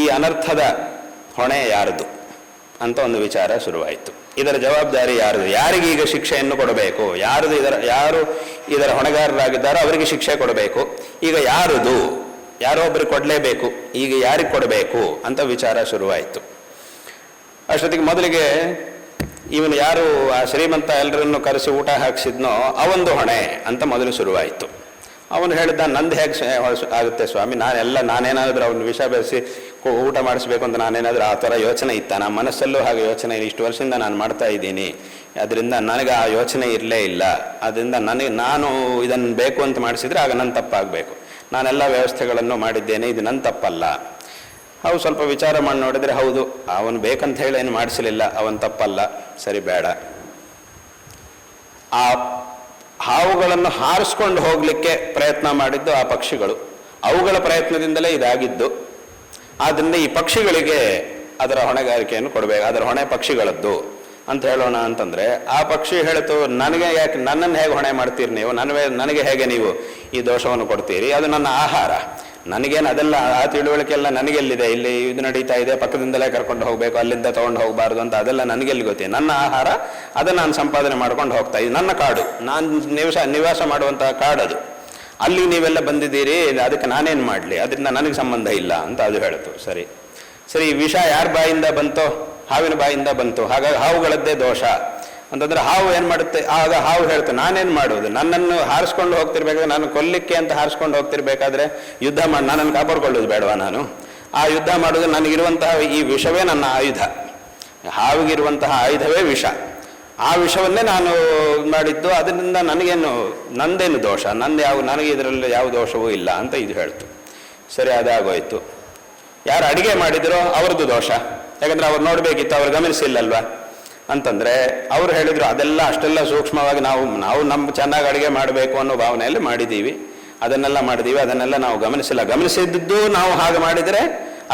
ಈ ಅನರ್ಥದ ಹೊಣೆ ಯಾರದು ಅಂತ ಒಂದು ವಿಚಾರ ಶುರುವಾಯಿತು. ಇದರ ಜವಾಬ್ದಾರಿ ಯಾರದು, ಯಾರಿಗೀಗ ಶಿಕ್ಷೆಯನ್ನು ಕೊಡಬೇಕು, ಯಾರು ಇದರ ಹೊಣೆಗಾರರಾಗಿದ್ದಾರೋ ಅವರಿಗೆ ಶಿಕ್ಷೆ ಕೊಡಬೇಕು. ಈಗ ಯಾರೋ ಒಬ್ಬರಿಗೆ ಕೊಡಲೇಬೇಕು, ಈಗ ಯಾರಿಗೆ ಕೊಡಬೇಕು ಅಂತ ವಿಚಾರ ಶುರುವಾಯಿತು. ಅಷ್ಟೊತ್ತಿಗೆ ಮೊದಲಿಗೆ ಇವನು ಯಾರು ಆ ಶ್ರೀಮಂತ ಎಲ್ಲರನ್ನು ಕರೆಸಿ ಊಟ ಹಾಕಿಸಿದ್ನೋ ಅವೊಂದು ಹೊಣೆ ಅಂತ ಮೊದಲು ಶುರುವಾಯಿತು. ಅವನು ಹೇಳಿದ, ನಂದು ಹೇಗೆ ಆಗುತ್ತೆ ಸ್ವಾಮಿ, ನಾನೇನಾದರೂ ಅವನು ವಿಷ ಬೆರೆಸಿ ಊಟ ಮಾಡಿಸ್ಬೇಕು ಅಂತ ನಾನೇನಾದರೂ ಆ ಥರ ಯೋಚನೆ ಇತ್ತ, ನಮ್ಮ ಮನಸ್ಸಲ್ಲೂ ಹಾಗೆ ಯೋಚನೆ, ಇಷ್ಟು ವರ್ಷದಿಂದ ನಾನು ಮಾಡ್ತಾ ಇದ್ದೀನಿ, ಅದರಿಂದ ನನಗೆ ಆ ಯೋಚನೆ ಇರಲೇ ಇಲ್ಲ. ಅದರಿಂದ ನಾನು ಇದನ್ನು ಬೇಕು ಅಂತ ಮಾಡಿಸಿದರೆ ಆಗ ನನ್ನ ತಪ್ಪಾಗಬೇಕು. ನಾನೆಲ್ಲ ವ್ಯವಸ್ಥೆಗಳನ್ನು ಮಾಡಿದ್ದೇನೆ, ಇದು ನನ್ನ ತಪ್ಪಲ್ಲ. ಅವು ಸ್ವಲ್ಪ ವಿಚಾರ ಮಾಡಿ ನೋಡಿದರೆ ಹೌದು, ಅವನು ಬೇಕಂತ ಹೇಳಿ ಏನು ಮಾಡಿಸಲಿಲ್ಲ, ಅವನು ತಪ್ಪಲ್ಲ, ಸರಿ ಬೇಡ. ಆ ಹಾವುಗಳನ್ನು ಹಾರಿಸ್ಕೊಂಡು ಹೋಗಲಿಕ್ಕೆ ಪ್ರಯತ್ನ ಮಾಡಿದ್ದು ಆ ಪಕ್ಷಿಗಳು, ಅವುಗಳ ಪ್ರಯತ್ನದಿಂದಲೇ ಇದಾಗಿದ್ದು. ಆದ್ದರಿಂದ ಈ ಪಕ್ಷಿಗಳಿಗೆ ಅದರ ಹೊಣೆಗಾರಿಕೆಯನ್ನು ಕೊಡಬೇಕು, ಅದರ ಹೊಣೆ ಪಕ್ಷಿಗಳದ್ದು ಅಂತ ಹೇಳೋಣ ಅಂತಂದರೆ, ಆ ಪಕ್ಷಿ ಹೇಳಿತು, ನನಗೆ ಯಾಕೆ, ನನ್ನನ್ನು ಹೇಗೆ ಹೊಣೆ ಮಾಡ್ತೀರಿ ನೀವು, ನನಗೆ ಹೇಗೆ ನೀವು ಈ ದೋಷವನ್ನು ಕೊಡ್ತೀರಿ, ಅದು ನನ್ನ ಆಹಾರ, ನನಗೇನು ಅದೆಲ್ಲ ಆ ತಿಳುವಳಿಕೆ ಎಲ್ಲ ನನಗೆಲ್ಲಿದೆ, ಇಲ್ಲಿ ಇದು ನಡೀತಾ ಇದೆ, ಪಕ್ಕದಿಂದಲೇ ಕರ್ಕೊಂಡು ಹೋಗಬೇಕು, ಅಲ್ಲಿಂದ ತೊಗೊಂಡು ಹೋಗಬಾರ್ದು ಅಂತ ಅದೆಲ್ಲ ನನಗೆಲ್ಲಿ ಗೊತ್ತಿದೆ, ನನ್ನ ಆಹಾರ ಅದನ್ನು ನಾನು ಸಂಪಾದನೆ ಮಾಡ್ಕೊಂಡು ಹೋಗ್ತಾ ಇದ್ದೀನಿ, ನನ್ನ ಕಾಡು, ನಾನು ನಿವಾಸ ಮಾಡುವಂತಹ ಕಾಡದು, ಅಲ್ಲಿ ನೀವೆಲ್ಲ ಬಂದಿದ್ದೀರಿ, ಅದಕ್ಕೆ ನಾನೇನು ಮಾಡಲಿ, ಅದರಿಂದ ನನಗೆ ಸಂಬಂಧ ಇಲ್ಲ ಅಂತ ಅದು ಹೇಳಿತು. ಸರಿ, ವಿಷ ಯಾರ ಬಾಯಿಂದ ಬಂತೋ, ಹಾವಿನ ಬಾಯಿಂದ ಬಂತು, ಹಾಗಾಗಿ ಹಾವುಗಳದ್ದೇ ದೋಷ ಅಂತಂದ್ರೆ ಹಾವು ಏನು ಮಾಡುತ್ತೆ, ಆಗ ಹಾವು ಹೇಳ್ತು, ನಾನೇನು ಮಾಡೋದು, ನನ್ನನ್ನು ಹಾರಿಸ್ಕೊಂಡು ಹೋಗ್ತಿರ್ಬೇಕಾದ್ರೆ, ನಾನು ಕೊಲ್ಲಿಕ್ಕೆ ಅಂತ ಹಾರಿಸ್ಕೊಂಡು ಹೋಗ್ತಿರ್ಬೇಕಾದ್ರೆ ಯುದ್ಧ ಮಾಡಿ ನನ್ನನ್ನು ಕಾಪಾಡ್ಕೊಳ್ಳೋದು ಬೇಡವಾ, ನಾನು ಆ ಯುದ್ಧ ಮಾಡೋದು, ನನಗಿರುವಂತಹ ಈ ವಿಷವೇ ನನ್ನ ಆಯುಧ, ಹಾವಿಗಿರುವಂತಹ ಆಯುಧವೇ ವಿಷ, ಆ ವಿಷವನ್ನೇ ನಾನು ಮಾಡಿದ್ದು, ಅದರಿಂದ ನಂದೇನು ದೋಷ, ನನಗೆ ಇದರಲ್ಲಿ ಯಾವ ದೋಷವೂ ಇಲ್ಲ ಅಂತ ಇದು ಹೇಳ್ತು. ಸರಿ, ಅದಾಗೋಯ್ತು. ಯಾರು ಅಡಿಗೆ ಮಾಡಿದರೋ ಅವ್ರದ್ದು ದೋಷ, ಯಾಕಂದ್ರೆ ಅವ್ರು ನೋಡಬೇಕಿತ್ತು, ಅವ್ರು ಗಮನಿಸಿಲ್ಲಲ್ವಾ ಅಂತಂದರೆ ಅವರು ಹೇಳಿದರು, ಅದೆಲ್ಲ ಅಷ್ಟೆಲ್ಲ ಸೂಕ್ಷ್ಮವಾಗಿ ನಾವು ನಮ್ಮ ಚೆನ್ನಾಗಿ ಅಡುಗೆ ಮಾಡಬೇಕು ಅನ್ನೋ ಭಾವನೆಯಲ್ಲಿ ಮಾಡಿದ್ದೀವಿ, ಅದನ್ನೆಲ್ಲ ನಾವು ಗಮನಿಸಿದ್ದು ನಾವು ಹಾಗೆ ಮಾಡಿದರೆ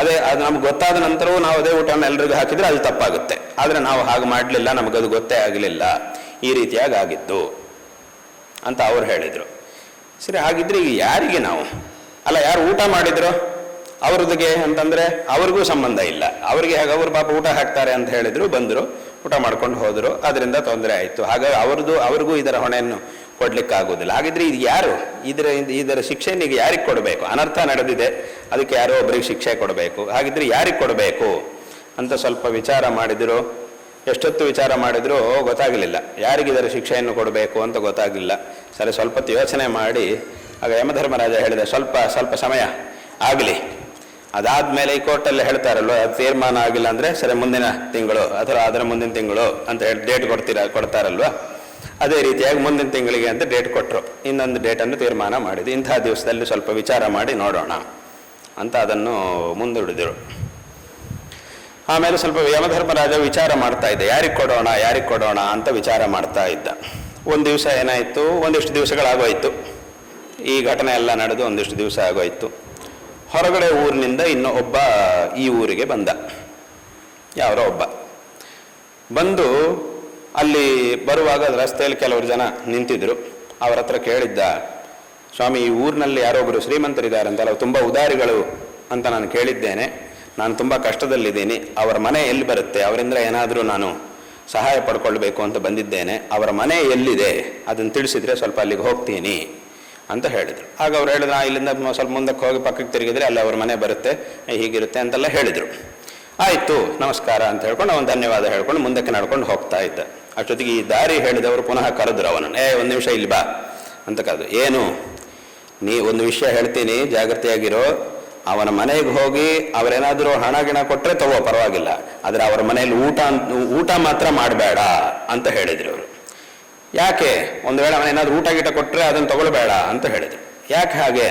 ಅದು ನಮ್ಗೆ ಗೊತ್ತಾದ ನಂತರವೂ ನಾವು ಅದೇ ಊಟವನ್ನು ಎಲ್ರಿಗೂ ಹಾಕಿದರೆ ಅದು ತಪ್ಪಾಗುತ್ತೆ. ಆದರೆ ನಾವು ಹಾಗೆ ಮಾಡಲಿಲ್ಲ, ನಮಗದು ಗೊತ್ತೇ ಆಗಲಿಲ್ಲ, ಈ ರೀತಿಯಾಗಿ ಆಗಿದ್ದು ಅಂತ ಅವ್ರು ಹೇಳಿದರು. ಸರಿ, ಹಾಗಿದ್ರೆ ಈಗ ಯಾರಿಗೆ ನಾವು ಯಾರು ಊಟ ಮಾಡಿದ್ರು ಅವ್ರದಿಗೆ ಅಂತಂದರೆ ಅವ್ರಿಗೂ ಸಂಬಂಧ ಇಲ್ಲ, ಅವರಿಗೆ ಹಾಗೆ ಅವರು ಪಾಪ ಊಟ ಹಾಕ್ತಾರೆ ಅಂತ ಹೇಳಿದರು, ಬಂದರು, ಊಟ ಮಾಡ್ಕೊಂಡು ಹೋದರು, ಅದರಿಂದ ತೊಂದರೆ ಆಯಿತು. ಹಾಗಾಗಿ ಅವ್ರಿಗೂ ಇದರ ಹೊಣೆಯನ್ನು ಕೊಡಲಿಕ್ಕಾಗೋದಿಲ್ಲ. ಹಾಗಿದ್ರೆ ಇದು ಯಾರು, ಇದರ ಶಿಕ್ಷೆನಿಗೆ ಯಾರಿಗೆ ಕೊಡಬೇಕು, ಅನರ್ಥ ನಡೆದಿದೆ, ಅದಕ್ಕೆ ಯಾರೋ ಒಬ್ಬರಿಗೆ ಶಿಕ್ಷೆ ಕೊಡಬೇಕು, ಹಾಗಿದ್ರೆ ಯಾರಿಗೆ ಕೊಡಬೇಕು ಅಂತ ಸ್ವಲ್ಪ ವಿಚಾರ ಮಾಡಿದರು. ಎಷ್ಟೊತ್ತು ವಿಚಾರ ಮಾಡಿದರೂ ಗೊತ್ತಾಗಲಿಲ್ಲ, ಯಾರಿಗೆ ಇದರ ಶಿಕ್ಷೆಯನ್ನು ಕೊಡಬೇಕು ಅಂತ ಗೊತ್ತಾಗಲಿಲ್ಲ. ಸರಿ, ಸ್ವಲ್ಪ ಯೋಚನೆ ಮಾಡಿ ಆಗ ಯಮಧರ್ಮರಾಜ ಹೇಳಿದೆ, ಸ್ವಲ್ಪ ಸಮಯ ಆಗಲಿ, ಅದಾದಮೇಲೆ ಈ ಕೋರ್ಟಲ್ಲಿ ಹೇಳ್ತಾರಲ್ವ, ಅದು ತೀರ್ಮಾನ ಆಗಿಲ್ಲ ಅಂದರೆ ಸರಿ ಮುಂದಿನ ತಿಂಗಳು ಅಥವಾ ಅದರ ಮುಂದಿನ ತಿಂಗಳು ಅಂತ ಹೇಳಿ ಡೇಟ್ ಕೊಡ್ತಾರಲ್ವ, ಅದೇ ರೀತಿಯಾಗಿ ಮುಂದಿನ ತಿಂಗಳಿಗೆ ಅಂತ ಡೇಟ್ ಕೊಟ್ಟರು. ಇನ್ನೊಂದು ಡೇಟನ್ನು ತೀರ್ಮಾನ ಮಾಡಿದ್ದು, ಇಂಥ ದಿವಸದಲ್ಲಿ ಸ್ವಲ್ಪ ವಿಚಾರ ಮಾಡಿ ನೋಡೋಣ ಅಂತ ಅದನ್ನು ಮುಂದೂಡಿದರು. ಆಮೇಲೆ ಸ್ವಲ್ಪ ಯಮಧರ್ಮರಾಜ ವಿಚಾರ ಮಾಡ್ತಾ ಇದ್ದ, ಯಾರಿಗೆ ಕೊಡೋಣ ಅಂತ ವಿಚಾರ ಮಾಡ್ತಾ ಇದ್ದ. ಒಂದು ದಿವಸ ಏನಾಯಿತು, ಒಂದಿಷ್ಟು ದಿವಸಗಳಾಗೋಯ್ತು, ಈ ಘಟನೆ ಎಲ್ಲ ನಡೆದು ಒಂದಿಷ್ಟು ದಿವಸ ಆಗೋಯ್ತು. ಹೊರಗಡೆ ಊರಿನಿಂದ ಒಬ್ಬ ಈ ಊರಿಗೆ ಬಂದ, ಯಾರೋ ಒಬ್ಬ ಬಂದು ಅಲ್ಲಿ ಬರುವಾಗ ರಸ್ತೆಯಲ್ಲಿ ಕೆಲವರು ಜನ ನಿಂತಿದ್ರು. ಅವರ ಹತ್ರ ಕೇಳಿದ್ದ, ಸ್ವಾಮಿ, ಈ ಊರಿನಲ್ಲಿ ಯಾರೊಬ್ಬರು ಶ್ರೀಮಂತರಿದ್ದಾರೆ ಅಂತಲ್ಲ, ತುಂಬ ಉದಾರಿಗಳು ಅಂತ ನಾನು ಕೇಳಿದ್ದೇನೆ, ನಾನು ತುಂಬ ಕಷ್ಟದಲ್ಲಿದ್ದೀನಿ, ಅವರ ಮನೆ ಎಲ್ಲಿ ಬರುತ್ತೆ, ಅವರಿಂದ ಏನಾದರೂ ನಾನು ಸಹಾಯ ಪಡ್ಕೊಳ್ಬೇಕು ಅಂತ ಬಂದಿದ್ದೇನೆ, ಅವರ ಮನೆ ಎಲ್ಲಿದೆ ಅದನ್ನು ತಿಳಿಸಿದರೆ ಸ್ವಲ್ಪ ಅಲ್ಲಿಗೆ ಹೋಗ್ತೀನಿ ಅಂತ ಹೇಳಿದರು. ಆಗ ಅವ್ರು ಹೇಳಿದ್ರು, ಇಲ್ಲಿಂದ ಸ್ವಲ್ಪ ಮುಂದಕ್ಕೆ ಹೋಗಿ ಪಕ್ಕಕ್ಕೆ ತಿರುಗಿದ್ರೆ ಅಲ್ಲಿ ಅವ್ರ ಮನೆ ಬರುತ್ತೆ, ಹೀಗಿರುತ್ತೆ ಅಂತೆಲ್ಲ ಹೇಳಿದರು. ಆಯಿತು, ನಮಸ್ಕಾರ ಅಂತ ಹೇಳ್ಕೊಂಡು ಅವನು ಧನ್ಯವಾದ ಹೇಳ್ಕೊಂಡು ಮುಂದಕ್ಕೆ ನಡ್ಕೊಂಡು ಹೋಗ್ತಾ ಇದ್ದ. ಅಷ್ಟೊತ್ತಿಗೆ ಈ ದಾರಿ ಹೇಳಿದವರು ಪುನಃ ಕರೆದ್ರು ಅವನನ್ನು, ಒಂದು ನಿಮಿಷ ಇಲ್ಲಿ ಬಾ ಅಂತ ಕರೆದು, ಏನು, ನೀ ಒಂದು ವಿಷಯ ಹೇಳ್ತೀನಿ, ಜಾಗ್ರತೆಯಾಗಿರೋ, ಅವನ ಮನೆಗೆ ಹೋಗಿ ಅವರೇನಾದರೂ ಹಣ ಗಿಣ ಕೊಟ್ಟರೆ ತಗೋ, ಪರವಾಗಿಲ್ಲ, ಆದರೆ ಅವರ ಮನೆಯಲ್ಲಿ ಊಟ ಮಾತ್ರ ಮಾಡಬೇಡ ಅಂತ ಹೇಳಿದ್ರು ಅವರು. ಯಾಕೆ, ಒಂದು ವೇಳೆ ಅವನೇನಾದ್ರೂ ಊಟ ಗೀಟ ಕೊಟ್ಟರೆ ಅದನ್ನು ತಗೊಳ್ಬೇಡ ಅಂತ ಹೇಳಿದರು. ಯಾಕೆ ಹಾಗೆ,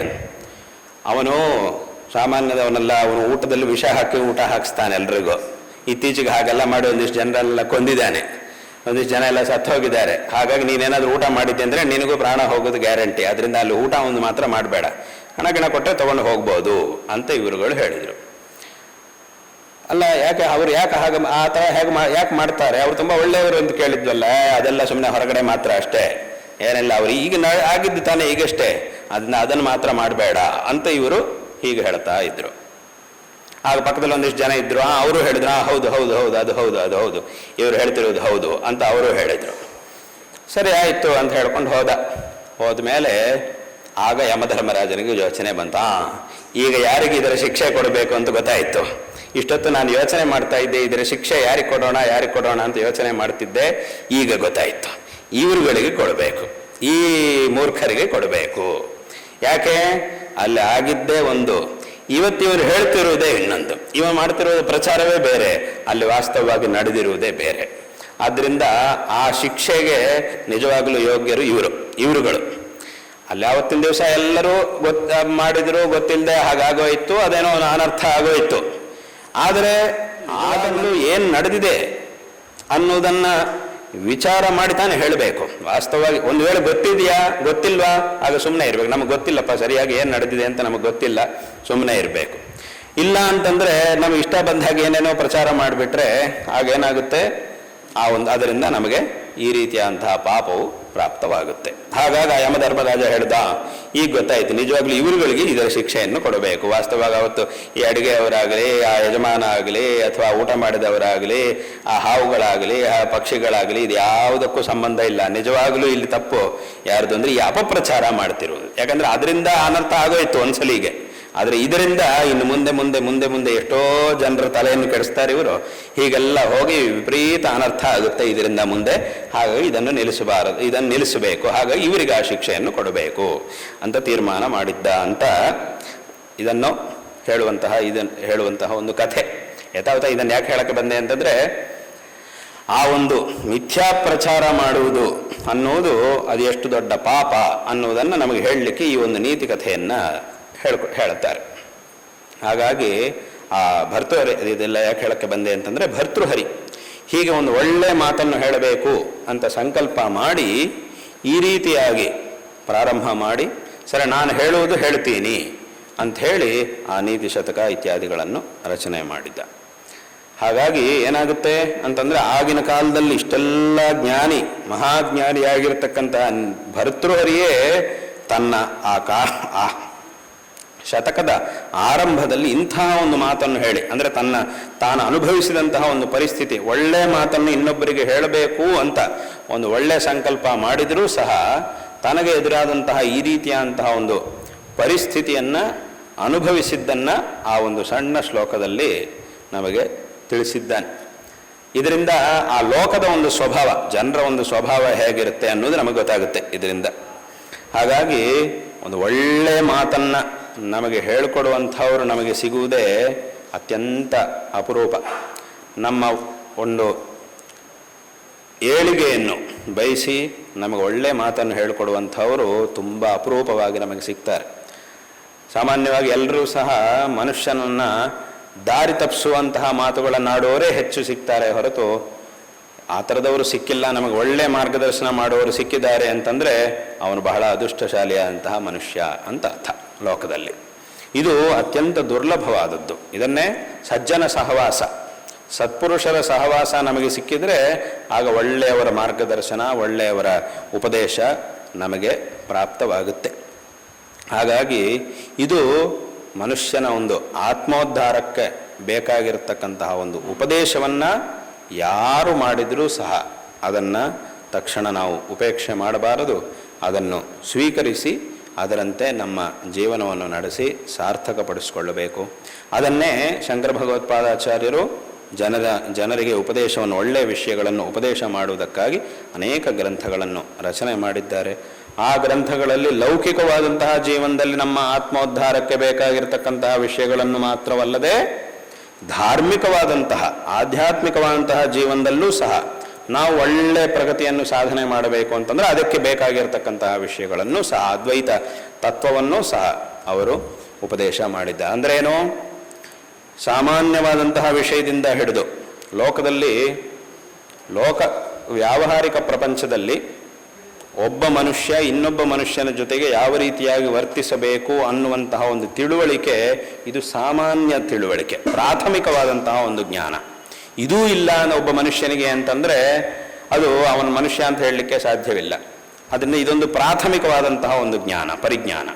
ಅವನು ಸಾಮಾನ್ಯದವನೆಲ್ಲ, ಅವನು ಊಟದಲ್ಲಿ ವಿಷ ಹಾಕಿ ಊಟ ಹಾಕಿಸ್ತಾನೆ ಎಲ್ರಿಗೂ. ಇತ್ತೀಚೆಗೆ ಹಾಗೆಲ್ಲ ಮಾಡಿ ಒಂದಿಷ್ಟು ಜನರೆಲ್ಲ ಕೊಂದಿದ್ದಾನೆ, ಒಂದಿಷ್ಟು ಜನ ಎಲ್ಲ ಸತ್ತು ಹೋಗಿದ್ದಾರೆ. ಹಾಗಾಗಿ ನೀನೇನಾದರೂ ಊಟ ಮಾಡಿದ್ದೆ ಅಂದರೆ ನಿನಗೂ ಪ್ರಾಣ ಹೋಗೋದು ಗ್ಯಾರಂಟಿ, ಅದರಿಂದ ಅಲ್ಲಿ ಊಟ ಒಂದು ಮಾತ್ರ ಮಾಡಬೇಡ, ಹಣ ಗಿಣ ಕೊಟ್ಟರೆ ತೊಗೊಂಡು ಹೋಗ್ಬೋದು ಅಂತ ಇವರುಗಳು ಹೇಳಿದರು. ಅಲ್ಲ, ಯಾಕೆ ಹಾಗೆ ಆ ಥರ ಯಾಕೆ ಮಾಡ್ತಾರೆ, ಅವ್ರು ತುಂಬ ಒಳ್ಳೆಯವರು ಅಂತ ಕೇಳಿದ್ವಲ್ಲ, ಅದೆಲ್ಲ ಸುಮ್ಮನೆ ಹೊರಗಡೆ ಮಾತ್ರ ಅಷ್ಟೇ, ಏನೆಲ್ಲ ಅವ್ರು ಈಗ ಆಗಿದ್ದು ತಾನೇ ಈಗಷ್ಟೇ, ಅದನ್ನು ಮಾತ್ರ ಮಾಡಬೇಡ ಅಂತ ಇವರು ಹೀಗೆ ಹೇಳ್ತಾ ಇದ್ರು. ಆಗ ಪಕ್ಕದಲ್ಲಿ ಒಂದಿಷ್ಟು ಜನ ಇದ್ರು, ಅವರು ಹೇಳಿದ್ರು, ಹೌದು ಅದು ಹೌದು ಇವರು ಹೇಳ್ತಿರೋದು ಹೌದು ಅಂತ ಅವರು ಹೇಳಿದರು. ಸರಿ ಆಯಿತು ಅಂತ ಹೇಳ್ಕೊಂಡು ಹೋದ್ಮೇಲೆ ಆಗ ಯಮಧರ್ಮರಾಜನಿಗೆ ಯೋಚನೆ ಬಂತ, ಈಗ ಯಾರಿಗೆ ಇದರ ಶಿಕ್ಷೆ ಕೊಡಬೇಕು ಅಂತ ಗೊತ್ತಾಯಿತು. ಇಷ್ಟೊತ್ತು ನಾನು ಯೋಚನೆ ಮಾಡ್ತಾ ಇದ್ದೆ, ಇದರ ಶಿಕ್ಷೆ ಯಾರಿಗೆ ಕೊಡೋಣ ಅಂತ ಯೋಚನೆ ಮಾಡ್ತಿದ್ದೆ, ಈಗ ಗೊತ್ತಾಯಿತು, ಇವರುಗಳಿಗೆ ಕೊಡಬೇಕು, ಈ ಮೂರ್ಖರಿಗೆ ಕೊಡಬೇಕು. ಯಾಕೆ, ಅಲ್ಲಿ ಆಗಿದ್ದೇ ಒಂದು, ಇವತ್ತಿವರು ಹೇಳ್ತಿರುವುದೇ ಇನ್ನೊಂದು, ಇವ ಮಾಡ್ತಿರುವುದು ಪ್ರಚಾರವೇ ಬೇರೆ, ಅಲ್ಲಿ ವಾಸ್ತವವಾಗಿ ನಡೆದಿರುವುದೇ ಬೇರೆ. ಆದ್ದರಿಂದ ಆ ಶಿಕ್ಷೆಗೆ ನಿಜವಾಗಲೂ ಯೋಗ್ಯರು ಇವರುಗಳು. ಅಲ್ಲಿ ಆವತ್ತಿನ ದಿವಸ ಎಲ್ಲರೂ ಮಾಡಿದ್ರು, ಗೊತ್ತಿಲ್ಲದೆ ಹಾಗಾಗೋಯ್ತು, ಅದೇನೋ ಅನರ್ಥ ಆಗೋಯ್ತು. ಆದರೆ ಆಗಲೂ ಏನು ನಡೆದಿದೆ ಅನ್ನೋದನ್ನ ವಿಚಾರ ಮಾಡಿ ತಾನೇ ಹೇಳಬೇಕು. ವಾಸ್ತವವಾಗಿ ಒಂದು ವೇಳೆ ಗೊತ್ತಿದೆಯಾ ಗೊತ್ತಿಲ್ವಾ ಆಗ ಸುಮ್ಮನೆ ಇರಬೇಕು. ನಮಗೆ ಗೊತ್ತಿಲ್ಲಪ್ಪ ಸರಿಯಾಗಿ ಏನು ನಡೆದಿದೆ ಅಂತ ನಮಗೆ ಗೊತ್ತಿಲ್ಲ, ಸುಮ್ಮನೆ ಇರಬೇಕು. ಇಲ್ಲ ಅಂತಂದರೆ ನಮಗೆ ಇಷ್ಟ ಬಂದ ಹಾಗೆ ಏನೇನೋ ಪ್ರಚಾರ ಮಾಡಿಬಿಟ್ರೆ ಆಗೇನಾಗುತ್ತೆ, ಅದರಿಂದ ನಮಗೆ ಈ ರೀತಿಯಾದಂತಹ ಪಾಪವು ಪ್ರಾಪ್ತವಾಗುತ್ತೆ. ಹಾಗಾಗಿ ಯಮಧರ್ಮರಾಜ ಹೇಳ್ದ, ಈಗ ಗೊತ್ತಾಯ್ತು ನಿಜವಾಗ್ಲೂ ಇವರುಗಳಿಗೆ ಇದರ ಶಿಕ್ಷೆಯನ್ನು ಕೊಡಬೇಕು. ವಾಸ್ತವವಾಗಿ ಅವತ್ತು ಈ ಅಡುಗೆಯವರಾಗಲಿ, ಆ ಯಜಮಾನ ಆಗಲಿ, ಅಥವಾ ಊಟ ಮಾಡಿದವರಾಗಲಿ, ಆ ಹಾವುಗಳಾಗಲಿ, ಆ ಪಕ್ಷಿಗಳಾಗಲಿ, ಇದು ಯಾವುದಕ್ಕೂ ಸಂಬಂಧ ಇಲ್ಲ. ನಿಜವಾಗ್ಲೂ ಇಲ್ಲಿ ತಪ್ಪು ಯಾರ್ದು ಅಂದರೆ ಈ ಅಪಪ್ರಚಾರ ಮಾಡ್ತಿರೋದು. ಯಾಕಂದರೆ ಅದರಿಂದ ಅನರ್ಥ ಆಗೋಯ್ತು ಒಂದ್ಸಲಿಗೆ. ಆದರೆ ಇದರಿಂದ ಇನ್ನು ಮುಂದೆ ಮುಂದೆ ಮುಂದೆ ಮುಂದೆ ಎಷ್ಟೋ ಜನರ ತಲೆಯನ್ನು ಕೆಡಿಸ್ತಾರೆ ಇವರು. ಹೀಗೆಲ್ಲ ಹೋಗಿ ವಿಪರೀತ ಅನರ್ಥ ಆಗುತ್ತೆ ಇದರಿಂದ ಮುಂದೆ. ಹಾಗಾಗಿ ಇದನ್ನು ನಿಲ್ಲಿಸಬೇಕು. ಹಾಗಾಗಿ ಇವರಿಗೆ ಆ ಶಿಕ್ಷೆಯನ್ನು ಕೊಡಬೇಕು ಅಂತ ತೀರ್ಮಾನ ಮಾಡಿದ್ದ ಅಂತ ಇದನ್ನು ಹೇಳುವಂತಹ ಒಂದು ಕಥೆ. ಯಥಾವತ್ತ ಇದನ್ನು ಯಾಕೆ ಹೇಳಕ್ಕೆ ಬಂದೆ ಅಂತಂದರೆ, ಆ ಒಂದು ಮಿಥ್ಯಾ ಪ್ರಚಾರ ಮಾಡುವುದು ಅನ್ನೋದು ಅದು ಎಷ್ಟು ದೊಡ್ಡ ಪಾಪ ಅನ್ನೋದನ್ನು ನಮಗೆ ಹೇಳಲಿಕ್ಕೆ ಈ ಒಂದು ನೀತಿ ಕಥೆಯನ್ನು ಹೇಳುತ್ತಾರೆ. ಹಾಗಾಗಿ ಆ ಭರ್ತೃಹರಿ, ಇದೆಲ್ಲ ಯಾಕೆ ಹೇಳಕ್ಕೆ ಬಂದೆ ಅಂತಂದರೆ, ಭರ್ತೃಹರಿ ಹೀಗೆ ಒಂದು ಒಳ್ಳೆ ಮಾತನ್ನು ಹೇಳಬೇಕು ಅಂತ ಸಂಕಲ್ಪ ಮಾಡಿ ಈ ರೀತಿಯಾಗಿ ಪ್ರಾರಂಭ ಮಾಡಿ, ಸರಿ ನಾನು ಹೇಳುವುದು ಹೇಳ್ತೀನಿ ಅಂಥೇಳಿ ಆ ನೀತಿ ಶತಕ ಇತ್ಯಾದಿಗಳನ್ನು ರಚನೆ ಮಾಡಿದ್ದ. ಹಾಗಾಗಿ ಏನಾಗುತ್ತೆ ಅಂತಂದರೆ, ಆಗಿನ ಕಾಲದಲ್ಲಿ ಇಷ್ಟೆಲ್ಲ ಜ್ಞಾನಿ ಮಹಾಜ್ಞಾನಿಯಾಗಿರ್ತಕ್ಕಂಥ ಭರ್ತೃಹರಿಯೇ ತನ್ನ ಆ ಶತಕದ ಆರಂಭದಲ್ಲಿ ಇಂಥ ಒಂದು ಮಾತನ್ನು ಹೇಳಿ, ಅಂದರೆ ತಾನು ಅನುಭವಿಸಿದಂತಹ ಒಂದು ಪರಿಸ್ಥಿತಿ, ಒಳ್ಳೆಯ ಮಾತನ್ನು ಇನ್ನೊಬ್ಬರಿಗೆ ಹೇಳಬೇಕು ಅಂತ ಒಂದು ಒಳ್ಳೆಯ ಸಂಕಲ್ಪ ಮಾಡಿದರೂ ಸಹ ತನಗೆ ಎದುರಾದಂತಹ ಈ ರೀತಿಯಾದಂತಹ ಒಂದು ಪರಿಸ್ಥಿತಿಯನ್ನು ಅನುಭವಿಸಿದ್ದನ್ನು ಆ ಒಂದು ಸಣ್ಣ ಶ್ಲೋಕದಲ್ಲಿ ನಮಗೆ ತಿಳಿಸಿದ್ದಾನೆ. ಇದರಿಂದ ಆ ಲೋಕದ ಒಂದು ಸ್ವಭಾವ, ಜನರ ಒಂದು ಸ್ವಭಾವ ಹೇಗಿರುತ್ತೆ ಅನ್ನೋದು ನಮಗೆ ಗೊತ್ತಾಗುತ್ತೆ ಇದರಿಂದ. ಹಾಗಾಗಿ ಒಂದು ಒಳ್ಳೆಯ ಮಾತನ್ನು ನಮಗೆ ಹೇಳಿಕೊಡುವಂಥವರು ನಮಗೆ ಸಿಗುವುದೇ ಅತ್ಯಂತ ಅಪರೂಪ. ನಮ್ಮ ಒಂದು ಏಳಿಗೆಯನ್ನು ಬಯಸಿ ನಮಗೆ ಒಳ್ಳೆಯ ಮಾತನ್ನು ಹೇಳಿಕೊಡುವಂಥವರು ತುಂಬ ಅಪರೂಪವಾಗಿ ನಮಗೆ ಸಿಗ್ತಾರೆ. ಸಾಮಾನ್ಯವಾಗಿ ಎಲ್ಲರೂ ಸಹ ಮನುಷ್ಯನನ್ನು ದಾರಿ ತಪ್ಪಿಸುವಂತಹ ಮಾತುಗಳನ್ನಾಡೋರೇ ಹೆಚ್ಚು ಸಿಗ್ತಾರೆ ಹೊರತು ಆ ಥರದವರು ಸಿಕ್ಕಿಲ್ಲ. ನಮಗೆ ಒಳ್ಳೆಯ ಮಾರ್ಗದರ್ಶನ ಮಾಡುವವರು ಸಿಕ್ಕಿದ್ದಾರೆ ಅಂತಂದರೆ ಅವನು ಬಹಳ ಅದೃಷ್ಟಶಾಲಿಯಾದಂತಹ ಮನುಷ್ಯ ಅಂತ ಅರ್ಥ ಲೋಕದಲ್ಲಿ. ಇದು ಅತ್ಯಂತ ದುರ್ಲಭವಾದದ್ದು. ಇದನ್ನೇ ಸಜ್ಜನ ಸಹವಾಸ, ಸತ್ಪುರುಷರ ಸಹವಾಸ ನಮಗೆ ಸಿಕ್ಕಿದರೆ ಆಗ ಒಳ್ಳೆಯವರ ಮಾರ್ಗದರ್ಶನ, ಒಳ್ಳೆಯವರ ಉಪದೇಶ ನಮಗೆ ಪ್ರಾಪ್ತವಾಗುತ್ತೆ. ಹಾಗಾಗಿ ಇದು ಮನುಷ್ಯನ ಒಂದು ಆತ್ಮೋದ್ಧಾರಕ್ಕೆ ಬೇಕಾಗಿರತಕ್ಕಂತಹ ಒಂದು ಉಪದೇಶವನ್ನು ಯಾರು ಮಾಡಿದರೂ ಸಹ ಅದನ್ನು ತಕ್ಷಣ ನಾವು ಉಪೇಕ್ಷೆ ಮಾಡಬಾರದು. ಅದನ್ನು ಸ್ವೀಕರಿಸಿ ಅದರಂತೆ ನಮ್ಮ ಜೀವನವನ್ನು ನಡೆಸಿ ಸಾರ್ಥಕಪಡಿಸಿಕೊಳ್ಳಬೇಕು. ಅದನ್ನೇ ಶಂಕರ ಭಗವತ್ಪಾದಾಚಾರ್ಯರು ಜನರಿಗೆ ಉಪದೇಶವನ್ನು, ಒಳ್ಳೆಯ ವಿಷಯಗಳನ್ನು ಉಪದೇಶ ಮಾಡುವುದಕ್ಕಾಗಿ ಅನೇಕ ಗ್ರಂಥಗಳನ್ನು ರಚನೆ ಮಾಡಿದ್ದಾರೆ. ಆ ಗ್ರಂಥಗಳಲ್ಲಿ ಲೌಕಿಕವಾದಂತಹ ಜೀವನದಲ್ಲಿ ನಮ್ಮ ಆತ್ಮೋದ್ಧಾರಕ್ಕೆ ಬೇಕಾಗಿರತಕ್ಕಂತಹ ವಿಷಯಗಳನ್ನು ಮಾತ್ರವಲ್ಲದೆ ಧಾರ್ಮಿಕವಾದಂತಹ ಆಧ್ಯಾತ್ಮಿಕವಾದಂತಹ ಜೀವನದಲ್ಲೂ ಸಹ ನಾವು ಒಳ್ಳೆಯ ಪ್ರಗತಿಯನ್ನು ಸಾಧನೆ ಮಾಡಬೇಕು ಅಂತಂದರೆ ಅದಕ್ಕೆ ಬೇಕಾಗಿರತಕ್ಕಂತಹ ವಿಷಯಗಳನ್ನು ಸಹ, ಅದ್ವೈತ ತತ್ವವನ್ನು ಸಹ ಅವರು ಉಪದೇಶ ಮಾಡಿದ್ದಾರೆ. ಅಂದರೆ ಏನು, ಸಾಮಾನ್ಯವಾದಂತಹ ವಿಷಯದಿಂದ ಹಿಡಿದು ವ್ಯಾವಹಾರಿಕ ಪ್ರಪಂಚದಲ್ಲಿ ಒಬ್ಬ ಮನುಷ್ಯ ಇನ್ನೊಬ್ಬ ಮನುಷ್ಯನ ಜೊತೆಗೆ ಯಾವ ರೀತಿಯಾಗಿ ವರ್ತಿಸಬೇಕು ಅನ್ನುವಂತಹ ಒಂದು ತಿಳುವಳಿಕೆ, ಇದು ಸಾಮಾನ್ಯ ತಿಳುವಳಿಕೆ, ಪ್ರಾಥಮಿಕವಾದಂತಹ ಒಂದು ಜ್ಞಾನ. ಇದೂ ಇಲ್ಲ ಒಬ್ಬ ಮನುಷ್ಯನಿಗೆ ಅಂತಂದರೆ ಅದು ಅವನ ಮನುಷ್ಯ ಅಂತ ಹೇಳಲಿಕ್ಕೆ ಸಾಧ್ಯವಿಲ್ಲ. ಅದರಿಂದ ಇದೊಂದು ಪ್ರಾಥಮಿಕವಾದಂತಹ ಒಂದು ಪರಿಜ್ಞಾನ.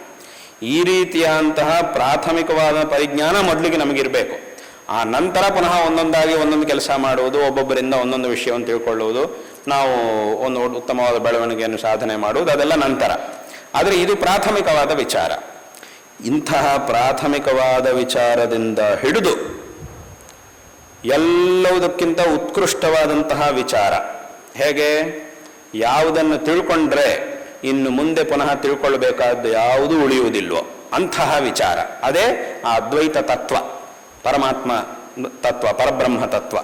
ಈ ರೀತಿಯಾದಂತಹ ಪ್ರಾಥಮಿಕವಾದ ಪರಿಜ್ಞಾನ ಮೊದಲಿಗೆ ನಮಗಿರಬೇಕು. ಆ ನಂತರ ಪುನಃ ಒಂದೊಂದಾಗಿ ಒಂದೊಂದು ಕೆಲಸ ಮಾಡುವುದು, ಒಬ್ಬೊಬ್ಬರಿಂದ ಒಂದೊಂದು ವಿಷಯವನ್ನು ತಿಳ್ಕೊಳ್ಳುವುದು, ನಾವು ಒಂದು ಉತ್ತಮವಾದ ಬೆಳವಣಿಗೆಯನ್ನು ಸಾಧನೆ ಮಾಡುವುದು, ಅದೆಲ್ಲ ನಂತರ. ಆದರೆ ಇದು ಪ್ರಾಥಮಿಕವಾದ ವಿಚಾರ. ಇಂತಹ ಪ್ರಾಥಮಿಕವಾದ ವಿಚಾರದಿಂದ ಹಿಡಿದು ಎಲ್ಲವುದಕ್ಕಿಂತ ಉತ್ಕೃಷ್ಟವಾದಂತಹ ವಿಚಾರ, ಹೇಗೆ ಯಾವುದನ್ನು ತಿಳ್ಕೊಂಡ್ರೆ ಇನ್ನು ಮುಂದೆ ಪುನಃ ತಿಳ್ಕೊಳ್ಬೇಕಾದ್ದು ಯಾವುದೂ ಉಳಿಯುವುದಿಲ್ವೋ ಅಂತಹ ವಿಚಾರ, ಅದೇ ಆ ಅದ್ವೈತ ತತ್ವ, ಪರಮಾತ್ಮ ತತ್ವ, ಪರಬ್ರಹ್ಮ ತತ್ವ.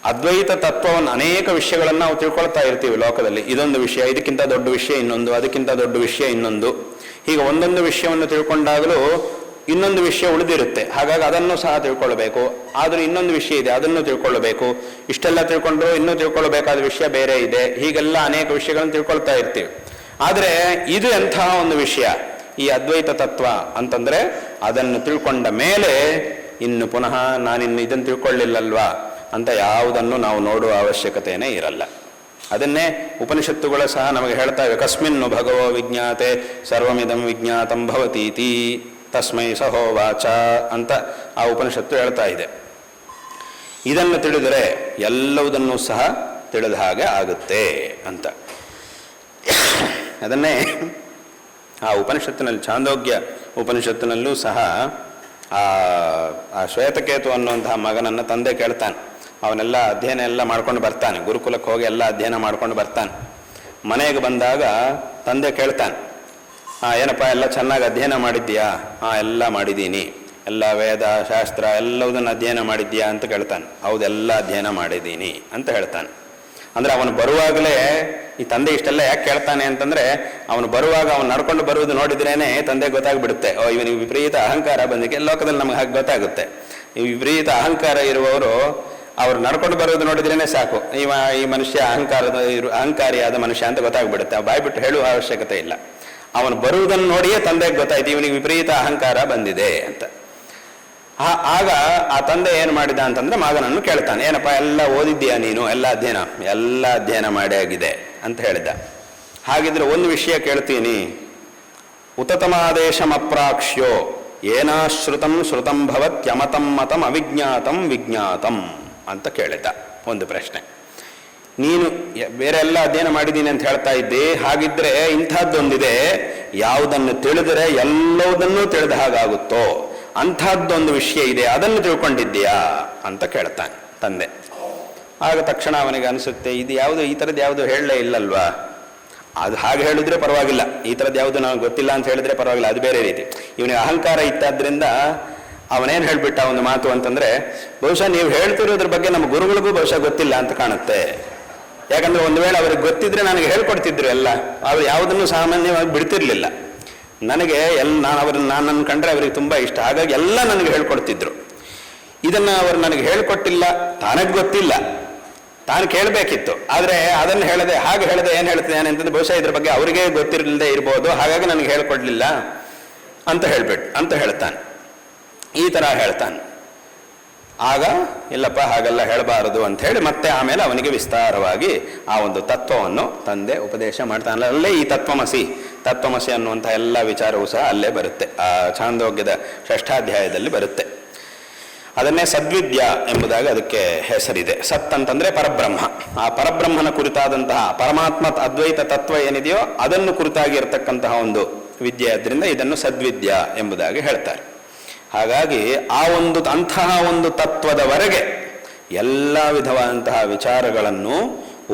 ಅದ್ವೈತ ತತ್ವವನ್ನು ಅನೇಕ ವಿಷಯಗಳನ್ನು ನಾವು ತಿಳ್ಕೊಳ್ತಾ ಇರ್ತೀವಿ ಲೋಕದಲ್ಲಿ. ಇದೊಂದು ವಿಷಯ, ಇದಕ್ಕಿಂತ ದೊಡ್ಡ ವಿಷಯ ಇನ್ನೊಂದು, ಅದಕ್ಕಿಂತ ದೊಡ್ಡ ವಿಷಯ ಇನ್ನೊಂದು. ಹೀಗೆ ಒಂದೊಂದು ವಿಷಯವನ್ನು ತಿಳ್ಕೊಂಡಾಗಲೂ ಇನ್ನೊಂದು ವಿಷಯ ಉಳಿದಿರುತ್ತೆ. ಹಾಗಾಗಿ ಅದನ್ನು ಸಹ ತಿಳ್ಕೊಳ್ಬೇಕು. ಆದರೂ ಇನ್ನೊಂದು ವಿಷಯ ಇದೆ, ಅದನ್ನು ತಿಳ್ಕೊಳ್ಳಬೇಕು. ಇಷ್ಟೆಲ್ಲ ತಿಳ್ಕೊಂಡ್ರು ಇನ್ನೂ ತಿಳ್ಕೊಳ್ಬೇಕಾದ ವಿಷಯ ಬೇರೆ ಇದೆ. ಹೀಗೆಲ್ಲ ಅನೇಕ ವಿಷಯಗಳನ್ನು ತಿಳ್ಕೊಳ್ತಾ ಇರ್ತೀವಿ. ಆದರೆ ಇದು ಎಂತಹ ಒಂದು ವಿಷಯ, ಈ ಅದ್ವೈತ ತತ್ವ ಅಂತಂದರೆ ಅದನ್ನು ತಿಳ್ಕೊಂಡ ಮೇಲೆ ಇನ್ನು ಪುನಃ ನಾನಿನ್ನು ಇದನ್ನು ತಿಳ್ಕೊಳ್ಳಿಲ್ಲಲ್ವಾ ಅಂತ ಯಾವುದನ್ನು ನಾವು ನೋಡುವ ಅವಶ್ಯಕತೆಯೇ ಇರಲ್ಲ. ಅದನ್ನೇ ಉಪನಿಷತ್ತುಗಳು ಸಹ ನಮಗೆ ಹೇಳ್ತಾ ಇವೆ. ಕಸ್ಮಿನ್ನು ಭಗವೋ ವಿಜ್ಞಾತೆ ಸರ್ವಮಿದಂ ವಿಜ್ಞಾತಂ ಭವತೀತಿ ತಸ್ಮೈ ಸಹೋವಾಚ ಅಂತ ಆ ಉಪನಿಷತ್ತು ಹೇಳ್ತಾ ಇದೆ. ಇದನ್ನು ತಿಳಿದರೆ ಎಲ್ಲವುದನ್ನು ಸಹ ತಿಳಿದ ಹಾಗೆ ಆಗುತ್ತೆ ಅಂತ. ಅದನ್ನೇ ಆ ಉಪನಿಷತ್ತಿನಲ್ಲಿ, ಛಾಂದೋಗ್ಯ ಉಪನಿಷತ್ತಿನಲ್ಲೂ ಸಹ ಆ ಶ್ವೇತಕೇತು ಅನ್ನುವಂತಹ ಮಗನನ್ನು ತಂದೆ ಕೇಳ್ತಾನೆ. ಅವನೆಲ್ಲ ಅಧ್ಯಯನ ಎಲ್ಲ ಮಾಡ್ಕೊಂಡು ಬರ್ತಾನೆ, ಗುರುಕುಲಕ್ಕೆ ಹೋಗಿ ಎಲ್ಲ ಅಧ್ಯಯನ ಮಾಡ್ಕೊಂಡು ಬರ್ತಾನೆ. ಮನೆಗೆ ಬಂದಾಗ ತಂದೆ ಕೇಳ್ತಾನೆ, ಏನಪ್ಪ ಎಲ್ಲ ಚೆನ್ನಾಗಿ ಅಧ್ಯಯನ ಮಾಡಿದ್ದೀಯಾ? ಎಲ್ಲ ಮಾಡಿದ್ದೀನಿ, ಎಲ್ಲ ವೇದ ಶಾಸ್ತ್ರ ಎಲ್ಲವುದನ್ನು ಅಧ್ಯಯನ ಮಾಡಿದ್ದೀಯಾ ಅಂತ ಕೇಳ್ತಾನೆ. ಹೌದೆಲ್ಲ ಅಧ್ಯಯನ ಮಾಡಿದ್ದೀನಿ ಅಂತ ಹೇಳ್ತಾನೆ. ಅಂದರೆ ಅವನು ಬರುವಾಗಲೇ, ಈ ತಂದೆ ಇಷ್ಟೆಲ್ಲ ಯಾಕೆ ಕೇಳ್ತಾನೆ ಅಂತಂದರೆ, ಅವನು ಬರುವಾಗ ಅವನು ನಡ್ಕೊಂಡು ಬರುವುದು ನೋಡಿದ್ರೇನೆ ತಂದೆ ಗೊತ್ತಾಗ್ಬಿಡುತ್ತೆ, ಇವನಿಗೆ ವಿಪರೀತ ಅಹಂಕಾರ ಬಂದಿಗೆ. ಲೋಕದಲ್ಲಿ ನಮಗೆ ಹಾಗೆ ಗೊತ್ತಾಗುತ್ತೆ. ಈ ವಿಪರೀತ ಅಹಂಕಾರ ಇರುವವರು ಅವ್ರು ನಡ್ಕೊಂಡು ಬರುವುದು ನೋಡಿದ್ರೇನೆ ಸಾಕು, ಈ ಮನುಷ್ಯ ಅಹಂಕಾರಿಯಾದ ಮನುಷ್ಯ ಅಂತ ಗೊತ್ತಾಗ್ಬಿಡುತ್ತೆ. ಬಾಯ್ಬಿಟ್ಟು ಹೇಳುವ ಅವಶ್ಯಕತೆ ಇಲ್ಲ. ಅವನು ಬರುವುದನ್ನು ನೋಡಿಯೇ ತಂದೆಗೆ ಗೊತ್ತಾಯ್ತು ಇವನಿಗೆ ವಿಪರೀತ ಅಹಂಕಾರ ಬಂದಿದೆ ಅಂತ. ಆಗ ಆ ತಂದೆ ಏನು ಮಾಡಿದ ಅಂತಂದ್ರೆ ಮಗನನ್ನು ಕೇಳ್ತಾನೆ, ಏನಪ್ಪ ಎಲ್ಲ ಓದಿದ್ದೀಯಾ ನೀನು? ಎಲ್ಲ ಅಧ್ಯಯನ ಮಾಡೇ ಆಗಿದೆ ಅಂತ ಹೇಳಿದ. ಹಾಗಿದ್ರೆ ಒಂದು ವಿಷಯ ಕೇಳ್ತೀನಿ, ಉತತಮಾದೇಶಂ ಅಪ್ರಾಕ್ಷ್ಯೋ ಏನಾಶ್ರುತಂ ಶ್ರುತಂ ಭವತ್ಯಮತಂ ಮತಂ ಅವಿಜ್ಞಾತಂ ವಿಜ್ಞಾತಂ ಅಂತ ಕೇಳಿದ. ಒಂದು ಪ್ರಶ್ನೆ, ನೀನು ಬೇರೆ ಎಲ್ಲ ಅಧ್ಯಯನ ಮಾಡಿದ್ದೀನಿ ಅಂತ ಹೇಳ್ತಾ ಇದ್ದೆ, ಹಾಗಿದ್ರೆ ಇಂಥದ್ದೊಂದಿದೆ, ಯಾವುದನ್ನು ತಿಳಿದರೆ ಎಲ್ಲವುದನ್ನೂ ತಿಳಿದ ಹಾಗಾಗುತ್ತೋ ಅಂಥದ್ದೊಂದು ವಿಷಯ ಇದೆ, ಅದನ್ನು ತಿಳ್ಕೊಂಡಿದ್ದೀಯಾ ಅಂತ ಕೇಳ್ತಾನೆ ತಂದೆ. ಆಗ ತಕ್ಷಣ ಅವನಿಗೆ ಅನಿಸುತ್ತೆ, ಇದು ಯಾವುದು, ಈ ಥರದ್ದು ಯಾವುದು ಹೇಳಲೇ ಇಲ್ಲಲ್ವಾ? ಅದು ಹಾಗೆ ಹೇಳಿದ್ರೆ ಪರವಾಗಿಲ್ಲ, ಈ ಥರದ್ದು ಯಾವುದು ನನಗೆ ಗೊತ್ತಿಲ್ಲ ಅಂತ ಹೇಳಿದ್ರೆ ಪರವಾಗಿಲ್ಲ, ಅದು ಬೇರೆ ರೀತಿ. ಇವನಿಗೆ ಅಹಂಕಾರ ಇತ್ತಾದ್ರಿಂದ ಅವನೇನು ಹೇಳಿಬಿಟ್ಟ ಒಂದು ಮಾತು ಅಂತಂದರೆ, ಬಹುಶಃ ನೀವು ಹೇಳ್ತಿರೋದ್ರ ಬಗ್ಗೆ ನಮ್ಮ ಗುರುಗಳಿಗೂ ಬಹುಶಃ ಗೊತ್ತಿಲ್ಲ ಅಂತ ಕಾಣುತ್ತೆ. ಯಾಕಂದರೆ ಒಂದು ವೇಳೆ ಅವ್ರಿಗೆ ಗೊತ್ತಿದ್ರೆ ನನಗೆ ಹೇಳ್ಕೊಡ್ತಿದ್ರು ಎಲ್ಲ, ಅವ್ರು ಯಾವುದನ್ನು ಸಾಮಾನ್ಯವಾಗಿ ಬಿಡ್ತಿರ್ಲಿಲ್ಲ. ನನಗೆ ನಾನು ಕಂಡ್ರೆ ಅವರಿಗೆ ತುಂಬ ಇಷ್ಟ, ಹಾಗಾಗಿ ಎಲ್ಲ ನನಗೆ ಹೇಳ್ಕೊಡ್ತಿದ್ರು. ಇದನ್ನು ಅವರು ನನಗೆ ಹೇಳ್ಕೊಟ್ಟಿಲ್ಲ, ತನಗೆ ಗೊತ್ತಿಲ್ಲ, ತಾನು ಕೇಳಬೇಕಿತ್ತು. ಆದರೆ ಅದನ್ನು ಹೇಳದೆ ಹಾಗೆ ಹೇಳದೆ ಏನು ಹೇಳ್ತಿದ್ದಾನೆ ಅಂತಂದ್ರೆ ಬಹುಶಃ ಇದ್ರ ಬಗ್ಗೆ ಅವರಿಗೆ ಗೊತ್ತಿರಲಿಲ್ಲದೆ ಇರ್ಬೋದು, ಹಾಗಾಗಿ ನನಗೆ ಹೇಳ್ಕೊಡ್ಲಿಲ್ಲ ಅಂತ ಹೇಳ್ತಾನೆ. ಈ ಥರ ಹೇಳ್ತಾನೆ. ಆಗ ಇಲ್ಲಪ್ಪ ಹಾಗೆಲ್ಲ ಹೇಳಬಾರದು ಅಂಥೇಳಿ ಮತ್ತೆ ಆಮೇಲೆ ಅವನಿಗೆ ವಿಸ್ತಾರವಾಗಿ ಆ ಒಂದು ತತ್ವವನ್ನು ತಂದೆ ಉಪದೇಶ ಮಾಡ್ತಾನೆ. ಅಲ್ಲೇ ಈ ತತ್ವಮಸಿ ಅನ್ನುವಂಥ ಎಲ್ಲ ವಿಚಾರವೂ ಸಹ ಅಲ್ಲೇ ಬರುತ್ತೆ, ಆ ಛಾಂದೋಗ್ಯದ 6ಾಧ್ಯಾಯದಲ್ಲಿ ಬರುತ್ತೆ. ಅದನ್ನೇ ಸದ್ವಿದ್ಯಾ ಎಂಬುದಾಗಿ ಅದಕ್ಕೆ ಹೆಸರಿದೆ. ಸತ್ ಅಂತಂದರೆ ಪರಬ್ರಹ್ಮ. ಆ ಪರಬ್ರಹ್ಮನ ಕುರಿತಾದಂತಹ ಪರಮಾತ್ಮ ಅದ್ವೈತ ತತ್ವ ಏನಿದೆಯೋ ಅದನ್ನು ಕುರಿತಾಗಿ ಇರತಕ್ಕಂತಹ ಒಂದು ವಿದ್ಯೆ. ಆದ್ದರಿಂದ ಇದನ್ನು ಸದ್ವಿದ್ಯಾ ಎಂಬುದಾಗಿ ಹೇಳ್ತಾರೆ. ಹಾಗಾಗಿ ಅಂತಹ ಒಂದು ತತ್ವದವರೆಗೆ ಎಲ್ಲ ವಿಧವಾದಂತಹ ವಿಚಾರಗಳನ್ನು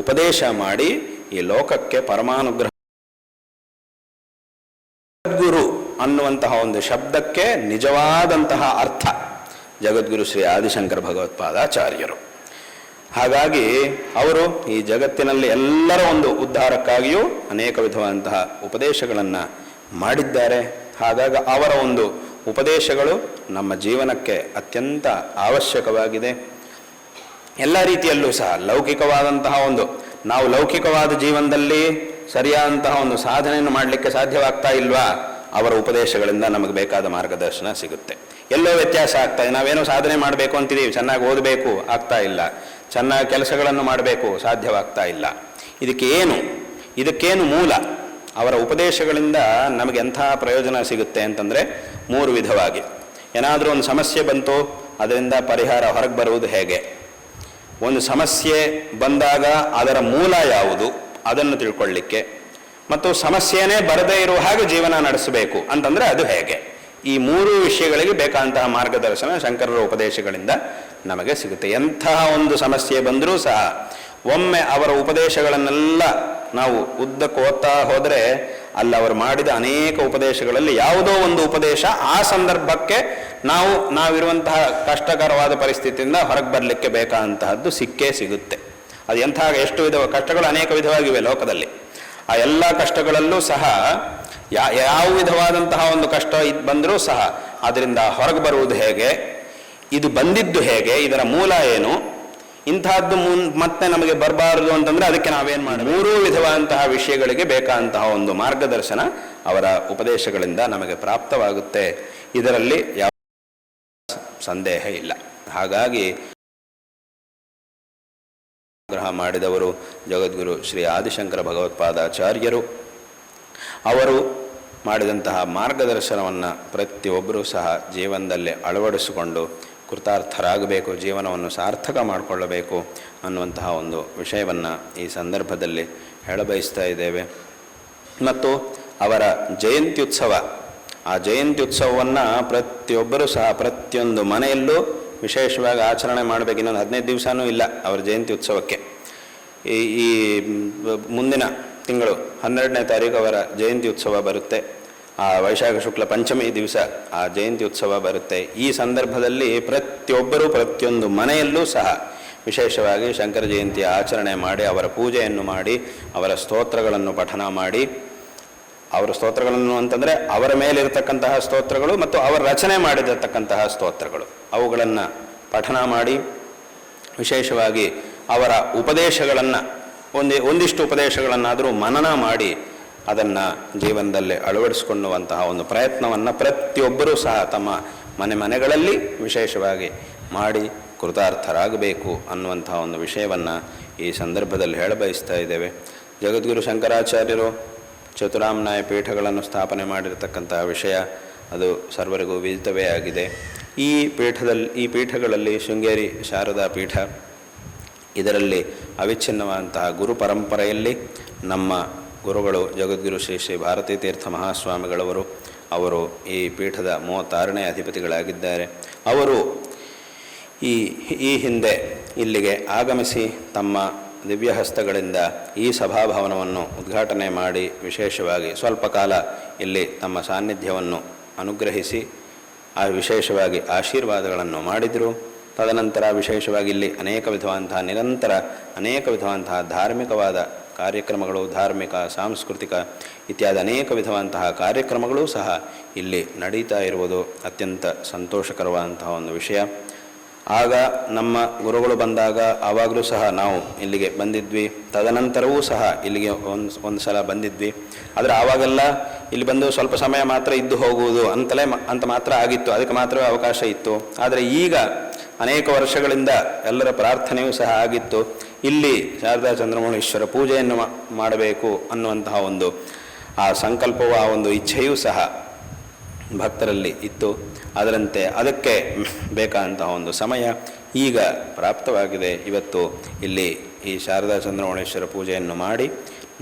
ಉಪದೇಶ ಮಾಡಿ ಈ ಲೋಕಕ್ಕೆ ಪರಮಾನುಗ್ರಹ. ಜಗದ್ಗುರು ಅನ್ನುವಂತಹ ಒಂದು ಶಬ್ದಕ್ಕೆ ನಿಜವಾದಂತಹ ಅರ್ಥ ಜಗದ್ಗುರು ಶ್ರೀ ಆದಿಶಂಕರ ಭಗವತ್ಪಾದಾಚಾರ್ಯರು. ಹಾಗಾಗಿ ಅವರು ಈ ಜಗತ್ತಿನಲ್ಲಿ ಎಲ್ಲರ ಒಂದು ಉದ್ಧಾರಕ್ಕಾಗಿಯೂ ಅನೇಕ ವಿಧವಾದಂತಹ ಉಪದೇಶಗಳನ್ನು ಮಾಡಿದ್ದಾರೆ. ಹಾಗಾಗಿ ಅವರ ಒಂದು ಉಪದೇಶಗಳು ನಮ್ಮ ಜೀವನಕ್ಕೆ ಅತ್ಯಂತ ಅವಶ್ಯಕವಾಗಿದೆ. ಎಲ್ಲ ರೀತಿಯಲ್ಲೂ ಸಹ ಲೌಕಿಕವಾದಂತಹ ನಾವು ಲೌಕಿಕವಾದ ಜೀವನದಲ್ಲಿ ಸರಿಯಾದಂತಹ ಒಂದು ಸಾಧನೆಯನ್ನು ಮಾಡಲಿಕ್ಕೆ ಸಾಧ್ಯವಾಗ್ತಾ ಇಲ್ವಾ? ಅವರ ಉಪದೇಶಗಳಿಂದ ನಮಗೆ ಬೇಕಾದ ಮಾರ್ಗದರ್ಶನ ಸಿಗುತ್ತೆ. ಎಲ್ಲೋ ವ್ಯತ್ಯಾಸ ಆಗ್ತಾ ಇದೆ. ನಾವೇನೋ ಸಾಧನೆ ಮಾಡಬೇಕು ಅಂತಿದ್ದೀವಿ, ಚೆನ್ನಾಗಿ ಓದಬೇಕು, ಆಗ್ತಾ ಇಲ್ಲ. ಚೆನ್ನಾಗಿ ಕೆಲಸಗಳನ್ನು ಮಾಡಬೇಕು, ಸಾಧ್ಯವಾಗ್ತಾ ಇಲ್ಲ. ಇದಕ್ಕೇನು ಮೂಲ? ಅವರ ಉಪದೇಶಗಳಿಂದ ನಮಗೆ ಎಂಥ ಪ್ರಯೋಜನ ಸಿಗುತ್ತೆ ಅಂತಂದರೆ 3 ವಿಧವಾಗಿ. ಏನಾದರೂ ಒಂದು ಸಮಸ್ಯೆ ಬಂತು, ಅದರಿಂದ ಪರಿಹಾರ ಹೊರಗೆ ಬರುವುದು ಹೇಗೆ? ಒಂದು ಸಮಸ್ಯೆ ಬಂದಾಗ ಅದರ ಮೂಲ ಯಾವುದು ಅದನ್ನು ತಿಳ್ಕೊಳ್ಳಿಕ್ಕೆ, ಮತ್ತು ಸಮಸ್ಯೆನೇ ಬರದೇ ಇರುವ ಹಾಗೆ ಜೀವನ ನಡೆಸಬೇಕು ಅಂತಂದರೆ ಅದು ಹೇಗೆ? ಈ 3 ವಿಷಯಗಳಿಗೆ ಬೇಕಾದಂತಹ ಮಾರ್ಗದರ್ಶನ ಶಂಕರರ ಉಪದೇಶಗಳಿಂದ ನಮಗೆ ಸಿಗುತ್ತೆ. ಎಂತಹ ಒಂದು ಸಮಸ್ಯೆ ಬಂದರೂ ಸಹ ಒಮ್ಮೆ ಅವರ ಉಪದೇಶಗಳನ್ನೆಲ್ಲ ನಾವು ಉದ್ದಕ್ಕೆ ಓದ್ತಾ ಹೋದರೆ ಅಲ್ಲಿ ಅವರು ಮಾಡಿದ ಅನೇಕ ಉಪದೇಶಗಳಲ್ಲಿ ಯಾವುದೋ ಒಂದು ಉಪದೇಶ ಆ ಸಂದರ್ಭಕ್ಕೆ ನಾವಿರುವಂತಹ ಕಷ್ಟಕರವಾದ ಪರಿಸ್ಥಿತಿಯಿಂದ ಹೊರಗೆ ಬರಲಿಕ್ಕೆ ಬೇಕಾದಂತಹದ್ದು ಸಿಕ್ಕೇ ಸಿಗುತ್ತೆ. ಅದು ಎಂತಹ ಎಷ್ಟು ಕಷ್ಟಗಳು ಅನೇಕ ವಿಧವಾಗಿವೆ ಲೋಕದಲ್ಲಿ. ಆ ಎಲ್ಲ ಕಷ್ಟಗಳಲ್ಲೂ ಸಹ ಯಾವ ವಿಧವಾದಂತಹ ಒಂದು ಕಷ್ಟ ಬಂದರೂ ಸಹ ಅದರಿಂದ ಹೊರಗೆ ಬರುವುದು ಹೇಗೆ, ಇದು ಬಂದಿದ್ದು ಹೇಗೆ, ಇದರ ಮೂಲ ಏನು, ಇಂತಹದ್ದು ಮತ್ತೆ ನಮಗೆ ಬರಬಾರದು ಅಂತಂದ್ರೆ ಅದಕ್ಕೆ ನಾವೇನು ಮಾಡಿ ಮೂರೂ ವಿಧವಾದಂತಹ ವಿಷಯಗಳಿಗೆ ಬೇಕಾದಂತಹ ಒಂದು ಮಾರ್ಗದರ್ಶನ ಅವರ ಉಪದೇಶಗಳಿಂದ ನಮಗೆ ಪ್ರಾಪ್ತವಾಗುತ್ತೆ. ಇದರಲ್ಲಿ ಯಾವ ಸಂದೇಹ ಇಲ್ಲ. ಹಾಗಾಗಿ ಗ್ರಹ ಮಾಡಿದವರು ಜಗದ್ಗುರು ಶ್ರೀ ಆದಿಶಂಕರ ಭಗವತ್ಪಾದಾಚಾರ್ಯರು. ಅವರು ಮಾಡಿದಂತಹ ಮಾರ್ಗದರ್ಶನವನ್ನು ಪ್ರತಿಯೊಬ್ಬರೂ ಸಹ ಜೀವನದಲ್ಲಿ ಅಳವಡಿಸಿಕೊಂಡು ಕೃತಾರ್ಥರಾಗಬೇಕು, ಜೀವನವನ್ನು ಸಾರ್ಥಕ ಮಾಡಿಕೊಳ್ಳಬೇಕು ಅನ್ನುವಂತಹ ಒಂದು ವಿಷಯವನ್ನು ಈ ಸಂದರ್ಭದಲ್ಲಿ ಹೇಳಬಯಸ್ತಾ ಇದ್ದೇವೆ. ಮತ್ತು ಅವರ ಜಯಂತ್ಯುತ್ಸವ, ಆ ಜಯಂತ್ಯುತ್ಸವವನ್ನು ಪ್ರತಿಯೊಬ್ಬರೂ ಸಹ ಪ್ರತಿಯೊಂದು ಮನೆಯಲ್ಲೂ ವಿಶೇಷವಾಗಿ ಆಚರಣೆ ಮಾಡಬೇಕು. ಇನ್ನೊಂದು 15 ದಿವಸನೂ ಇಲ್ಲ ಅವರ ಜಯಂತಿ ಉತ್ಸವಕ್ಕೆ. ಈ ಮುಂದಿನ ತಿಂಗಳು 12ನೇ ತಾರೀಕು ಅವರ ಜಯಂತಿ ಉತ್ಸವ ಬರುತ್ತೆ. ಆ ವೈಶಾಖ ಶುಕ್ಲ ಪಂಚಮಿ ದಿವಸ ಆ ಜಯಂತಿ ಉತ್ಸವ ಬರುತ್ತೆ. ಈ ಸಂದರ್ಭದಲ್ಲಿ ಪ್ರತಿಯೊಬ್ಬರೂ ಪ್ರತಿಯೊಂದು ಮನೆಯಲ್ಲೂ ಸಹ ವಿಶೇಷವಾಗಿ ಶಂಕರ ಜಯಂತಿಯ ಆಚರಣೆ ಮಾಡಿ ಅವರ ಪೂಜೆಯನ್ನು ಮಾಡಿ ಅವರ ಸ್ತೋತ್ರಗಳನ್ನು ಪಠನ ಮಾಡಿ, ಅವರ ಸ್ತೋತ್ರಗಳನ್ನು ಅಂತಂದರೆ ಅವರ ಮೇಲಿರತಕ್ಕಂತಹ ಸ್ತೋತ್ರಗಳು ಮತ್ತು ಅವರ ರಚನೆ ಮಾಡಿರತಕ್ಕಂತಹ ಸ್ತೋತ್ರಗಳು ಅವುಗಳನ್ನು ಪಠನ ಮಾಡಿ, ವಿಶೇಷವಾಗಿ ಅವರ ಉಪದೇಶಗಳನ್ನು ಒಂದಿಷ್ಟು ಉಪದೇಶಗಳನ್ನಾದರೂ ಮನನ ಮಾಡಿ ಅದನ್ನು ಜೀವನದಲ್ಲಿ ಅಳವಡಿಸಿಕೊಳ್ಳುವಂತಹ ಒಂದು ಪ್ರಯತ್ನವನ್ನು ಪ್ರತಿಯೊಬ್ಬರೂ ಸಹ ತಮ್ಮ ಮನೆಗಳಲ್ಲಿ ವಿಶೇಷವಾಗಿ ಮಾಡಿ ಕೃತಾರ್ಥರಾಗಬೇಕು ಅನ್ನುವಂತಹ ಒಂದು ವಿಷಯವನ್ನು ಈ ಸಂದರ್ಭದಲ್ಲಿ ಹೇಳಬಯಸ್ತಾ ಇದ್ದೇವೆ. ಜಗದ್ಗುರು ಶಂಕರಾಚಾರ್ಯರು ಚತುರಾಮ್ನಾಯ ಪೀಠಗಳನ್ನು ಸ್ಥಾಪನೆ ಮಾಡಿರತಕ್ಕಂತಹ ವಿಷಯ ಅದು ಸರ್ವರಿಗೂ ವಿದಿತವೇ ಆಗಿದೆ. ಈ ಪೀಠಗಳಲ್ಲಿ ಶೃಂಗೇರಿ ಶಾರದಾ ಪೀಠ, ಇದರಲ್ಲಿ ಅವಿಚ್ಛಿನ್ನವಾದಂತಹ ಗುರು ಪರಂಪರೆಯಲ್ಲಿ ನಮ್ಮ ಗುರುಗಳು ಜಗದ್ಗುರು ಶ್ರೀ ಶ್ರೀ ಭಾರತೀ ತೀರ್ಥ ಮಹಾಸ್ವಾಮಿಗಳವರು ಅವರು ಈ ಪೀಠದ 36ನೇ ಅಧಿಪತಿಗಳಾಗಿದ್ದಾರೆ. ಅವರು ಈ ಹಿಂದೆ ಇಲ್ಲಿಗೆ ಆಗಮಿಸಿ ತಮ್ಮ ದಿವ್ಯ ಹಸ್ತಗಳಿಂದ ಈ ಸಭಾಭವನವನ್ನು ಉದ್ಘಾಟನೆ ಮಾಡಿ ವಿಶೇಷವಾಗಿ ಸ್ವಲ್ಪ ಕಾಲ ಇಲ್ಲಿ ತಮ್ಮ ಸಾನ್ನಿಧ್ಯವನ್ನು ಅನುಗ್ರಹಿಸಿ ವಿಶೇಷವಾಗಿ ಆಶೀರ್ವಾದಗಳನ್ನು ಮಾಡಿದರು. ತದನಂತರ ವಿಶೇಷವಾಗಿ ಇಲ್ಲಿ ಅನೇಕ ವಿಧವಾದಂತಹ ಧಾರ್ಮಿಕವಾದ ಕಾರ್ಯಕ್ರಮಗಳು, ಧಾರ್ಮಿಕ, ಸಾಂಸ್ಕೃತಿಕ ಇತ್ಯಾದಿ ಅನೇಕ ವಿಧವಾದಂತಹ ಕಾರ್ಯಕ್ರಮಗಳು ಸಹ ಇಲ್ಲಿ ನಡೀತಾ ಇರುವುದು ಅತ್ಯಂತ ಸಂತೋಷಕರವಾದಂತಹ ಒಂದು ವಿಷಯ. ಆಗ ನಮ್ಮ ಗುರುಗಳು ಬಂದಾಗ ಆವಾಗಲೂ ಸಹ ನಾವು ಇಲ್ಲಿಗೆ ಬಂದಿದ್ವಿ. ತದನಂತರವೂ ಸಹ ಇಲ್ಲಿಗೆ ಒಂದು ಸಲ ಬಂದಿದ್ವಿ. ಆದರೆ ಆವಾಗೆಲ್ಲ ಇಲ್ಲಿ ಬಂದು ಸ್ವಲ್ಪ ಸಮಯ ಮಾತ್ರ ಇದ್ದು ಹೋಗುವುದು ಅಂತ ಮಾತ್ರ ಆಗಿತ್ತು, ಅದಕ್ಕೆ ಮಾತ್ರವೇ ಅವಕಾಶ ಇತ್ತು. ಆದರೆ ಈಗ ಅನೇಕ ವರ್ಷಗಳಿಂದ ಎಲ್ಲರ ಪ್ರಾರ್ಥನೆಯೂ ಸಹ ಆಗಿತ್ತು, ಇಲ್ಲಿ ಶಾರದಾ ಚಂದ್ರಮೌಳೀಶ್ವರ ಪೂಜೆಯನ್ನು ಮಾಡಬೇಕು ಅನ್ನುವಂತಹ ಒಂದು ಆ ಸಂಕಲ್ಪವು, ಆ ಒಂದು ಇಚ್ಛೆಯೂ ಸಹ ಭಕ್ತರಲ್ಲಿ ಇತ್ತು. ಅದಕ್ಕೆ ಬೇಕಾದಂತಹ ಒಂದು ಸಮಯ ಈಗ ಪ್ರಾಪ್ತವಾಗಿದೆ. ಇವತ್ತು ಇಲ್ಲಿ ಈ ಶಾರದಾ ಚಂದ್ರಮೌಳೀಶ್ವರ ಪೂಜೆಯನ್ನು ಮಾಡಿ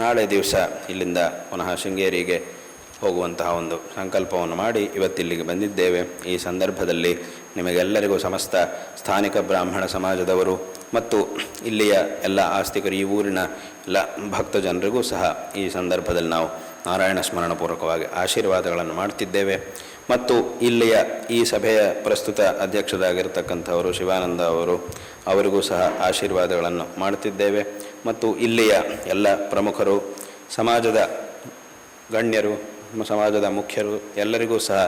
ನಾಳೆ ದಿವಸ ಇಲ್ಲಿಂದ ಪುನಃ ಶೃಂಗೇರಿಗೆ ಹೋಗುವಂತಹ ಒಂದು ಸಂಕಲ್ಪವನ್ನು ಮಾಡಿ ಇವತ್ತಿಲ್ಲಿಗೆ ಬಂದಿದ್ದೇವೆ. ಈ ಸಂದರ್ಭದಲ್ಲಿ ನಿಮಗೆಲ್ಲರಿಗೂ ಸಮಸ್ತ ಸ್ಥಾನಿಕ ಬ್ರಾಹ್ಮಣ ಸಮಾಜದವರು ಮತ್ತು ಇಲ್ಲಿಯ ಎಲ್ಲ ಆಸ್ತಿಕರು, ಈ ಊರಿನ ಎಲ್ಲ ಭಕ್ತ ಜನರಿಗೂ ಸಹ ಈ ಸಂದರ್ಭದಲ್ಲಿ ನಾವು ನಾರಾಯಣ ಸ್ಮರಣಪೂರ್ವಕವಾಗಿ ಆಶೀರ್ವಾದಗಳನ್ನು ಮಾಡ್ತಿದ್ದೇವೆ. ಮತ್ತು ಇಲ್ಲಿಯ ಈ ಸಭೆಯ ಪ್ರಸ್ತುತ ಅಧ್ಯಕ್ಷರಾಗಿರ್ತಕ್ಕಂಥವರು ಶಿವಾನಂದ ಅವರಿಗೂ ಸಹ ಆಶೀರ್ವಾದಗಳನ್ನು ಮಾಡುತ್ತಿದ್ದೇವೆ. ಮತ್ತು ಇಲ್ಲಿಯ ಎಲ್ಲ ಪ್ರಮುಖರು, ಸಮಾಜದ ಗಣ್ಯರು, ಸಮಾಜದ ಮುಖ್ಯರು ಎಲ್ಲರಿಗೂ ಸಹ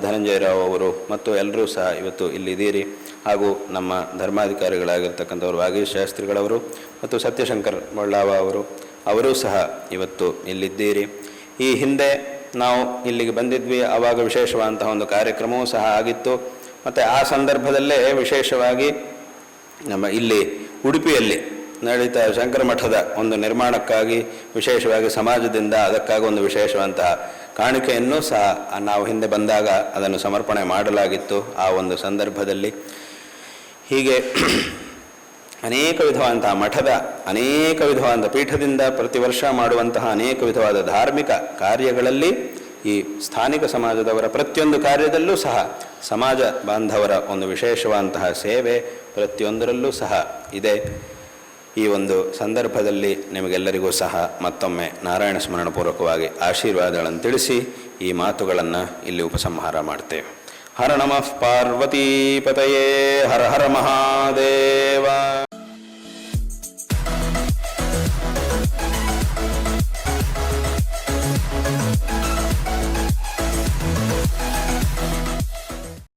ಧನಂಜಯ ರಾವ್ ಅವರು ಮತ್ತು ಎಲ್ಲರೂ ಸಹ ಇವತ್ತು ಇಲ್ಲಿದ್ದೀರಿ. ಹಾಗೂ ನಮ್ಮ ಧರ್ಮಾಧಿಕಾರಿಗಳಾಗಿರ್ತಕ್ಕಂಥವರು ವಾಗೀಶ್ ಶಾಸ್ತ್ರಿಗಳವರು ಮತ್ತು ಸತ್ಯಶಂಕರ್ ಬಳ್ಳಾವ ಅವರೂ ಸಹ ಇವತ್ತು ಇಲ್ಲಿದ್ದೀರಿ. ಈ ಹಿಂದೆ ನಾವು ಇಲ್ಲಿಗೆ ಬಂದಿದ್ವಿ, ಆವಾಗ ವಿಶೇಷವಾದಂತಹ ಒಂದು ಕಾರ್ಯಕ್ರಮವೂ ಸಹ ಆಗಿತ್ತು. ಮತ್ತು ಆ ಸಂದರ್ಭದಲ್ಲೇ ವಿಶೇಷವಾಗಿ ನಮ್ಮ ಇಲ್ಲಿ ಉಡುಪಿಯಲ್ಲಿ ನಡೀತಾ ಶಂಕರ ಮಠದ ಒಂದು ನಿರ್ಮಾಣಕ್ಕಾಗಿ ವಿಶೇಷವಾಗಿ ಸಮಾಜದಿಂದ ಅದಕ್ಕಾಗಿ ಒಂದು ವಿಶೇಷವಾದಂತಹ ಕಾಣಿಕೆಯನ್ನು ಸಹ ನಾವು ಹಿಂದೆ ಬಂದಾಗ ಅದನ್ನು ಸಮರ್ಪಣೆ ಮಾಡಲಾಗಿತ್ತು. ಆ ಒಂದು ಸಂದರ್ಭದಲ್ಲಿ ಹೀಗೆ ಅನೇಕ ವಿಧವಾದಂತಹ ಮಠದ ಅನೇಕ ವಿಧವಾದ ಪೀಠದಿಂದ ಪ್ರತಿ ವರ್ಷ ಮಾಡುವಂತಹ ಅನೇಕ ವಿಧವಾದ ಧಾರ್ಮಿಕ ಕಾರ್ಯಗಳಲ್ಲಿ ಈ ಸ್ಥಾನಿಕ ಸಮಾಜದವರ ಪ್ರತಿಯೊಂದು ಕಾರ್ಯದಲ್ಲೂ ಸಹ ಸಮಾಜ ಬಾಂಧವರ ಒಂದು ವಿಶೇಷವಾದಂತಹ ಸೇವೆ ಪ್ರತಿಯೊಂದರಲ್ಲೂ ಸಹ ಇದೆ. ಈ ಒಂದು ಸಂದರ್ಭದಲ್ಲಿ ನಿಮಗೆಲ್ಲರಿಗೂ ಸಹ ಮತ್ತೊಮ್ಮೆ ನಾರಾಯಣ ಸ್ಮರಣಪೂರ್ವಕವಾಗಿ ಆಶೀರ್ವಾದಗಳನ್ನು ತಿಳಿಸಿ ಈ ಮಾತುಗಳನ್ನು ಇಲ್ಲಿ ಉಪಸಂಹಾರ ಮಾಡ್ತೇವೆ. ಹರ ನಮಃ ಪಾರ್ವತೀಪತಯೇ ಹರ ಹರ ಮಹಾದೇವ.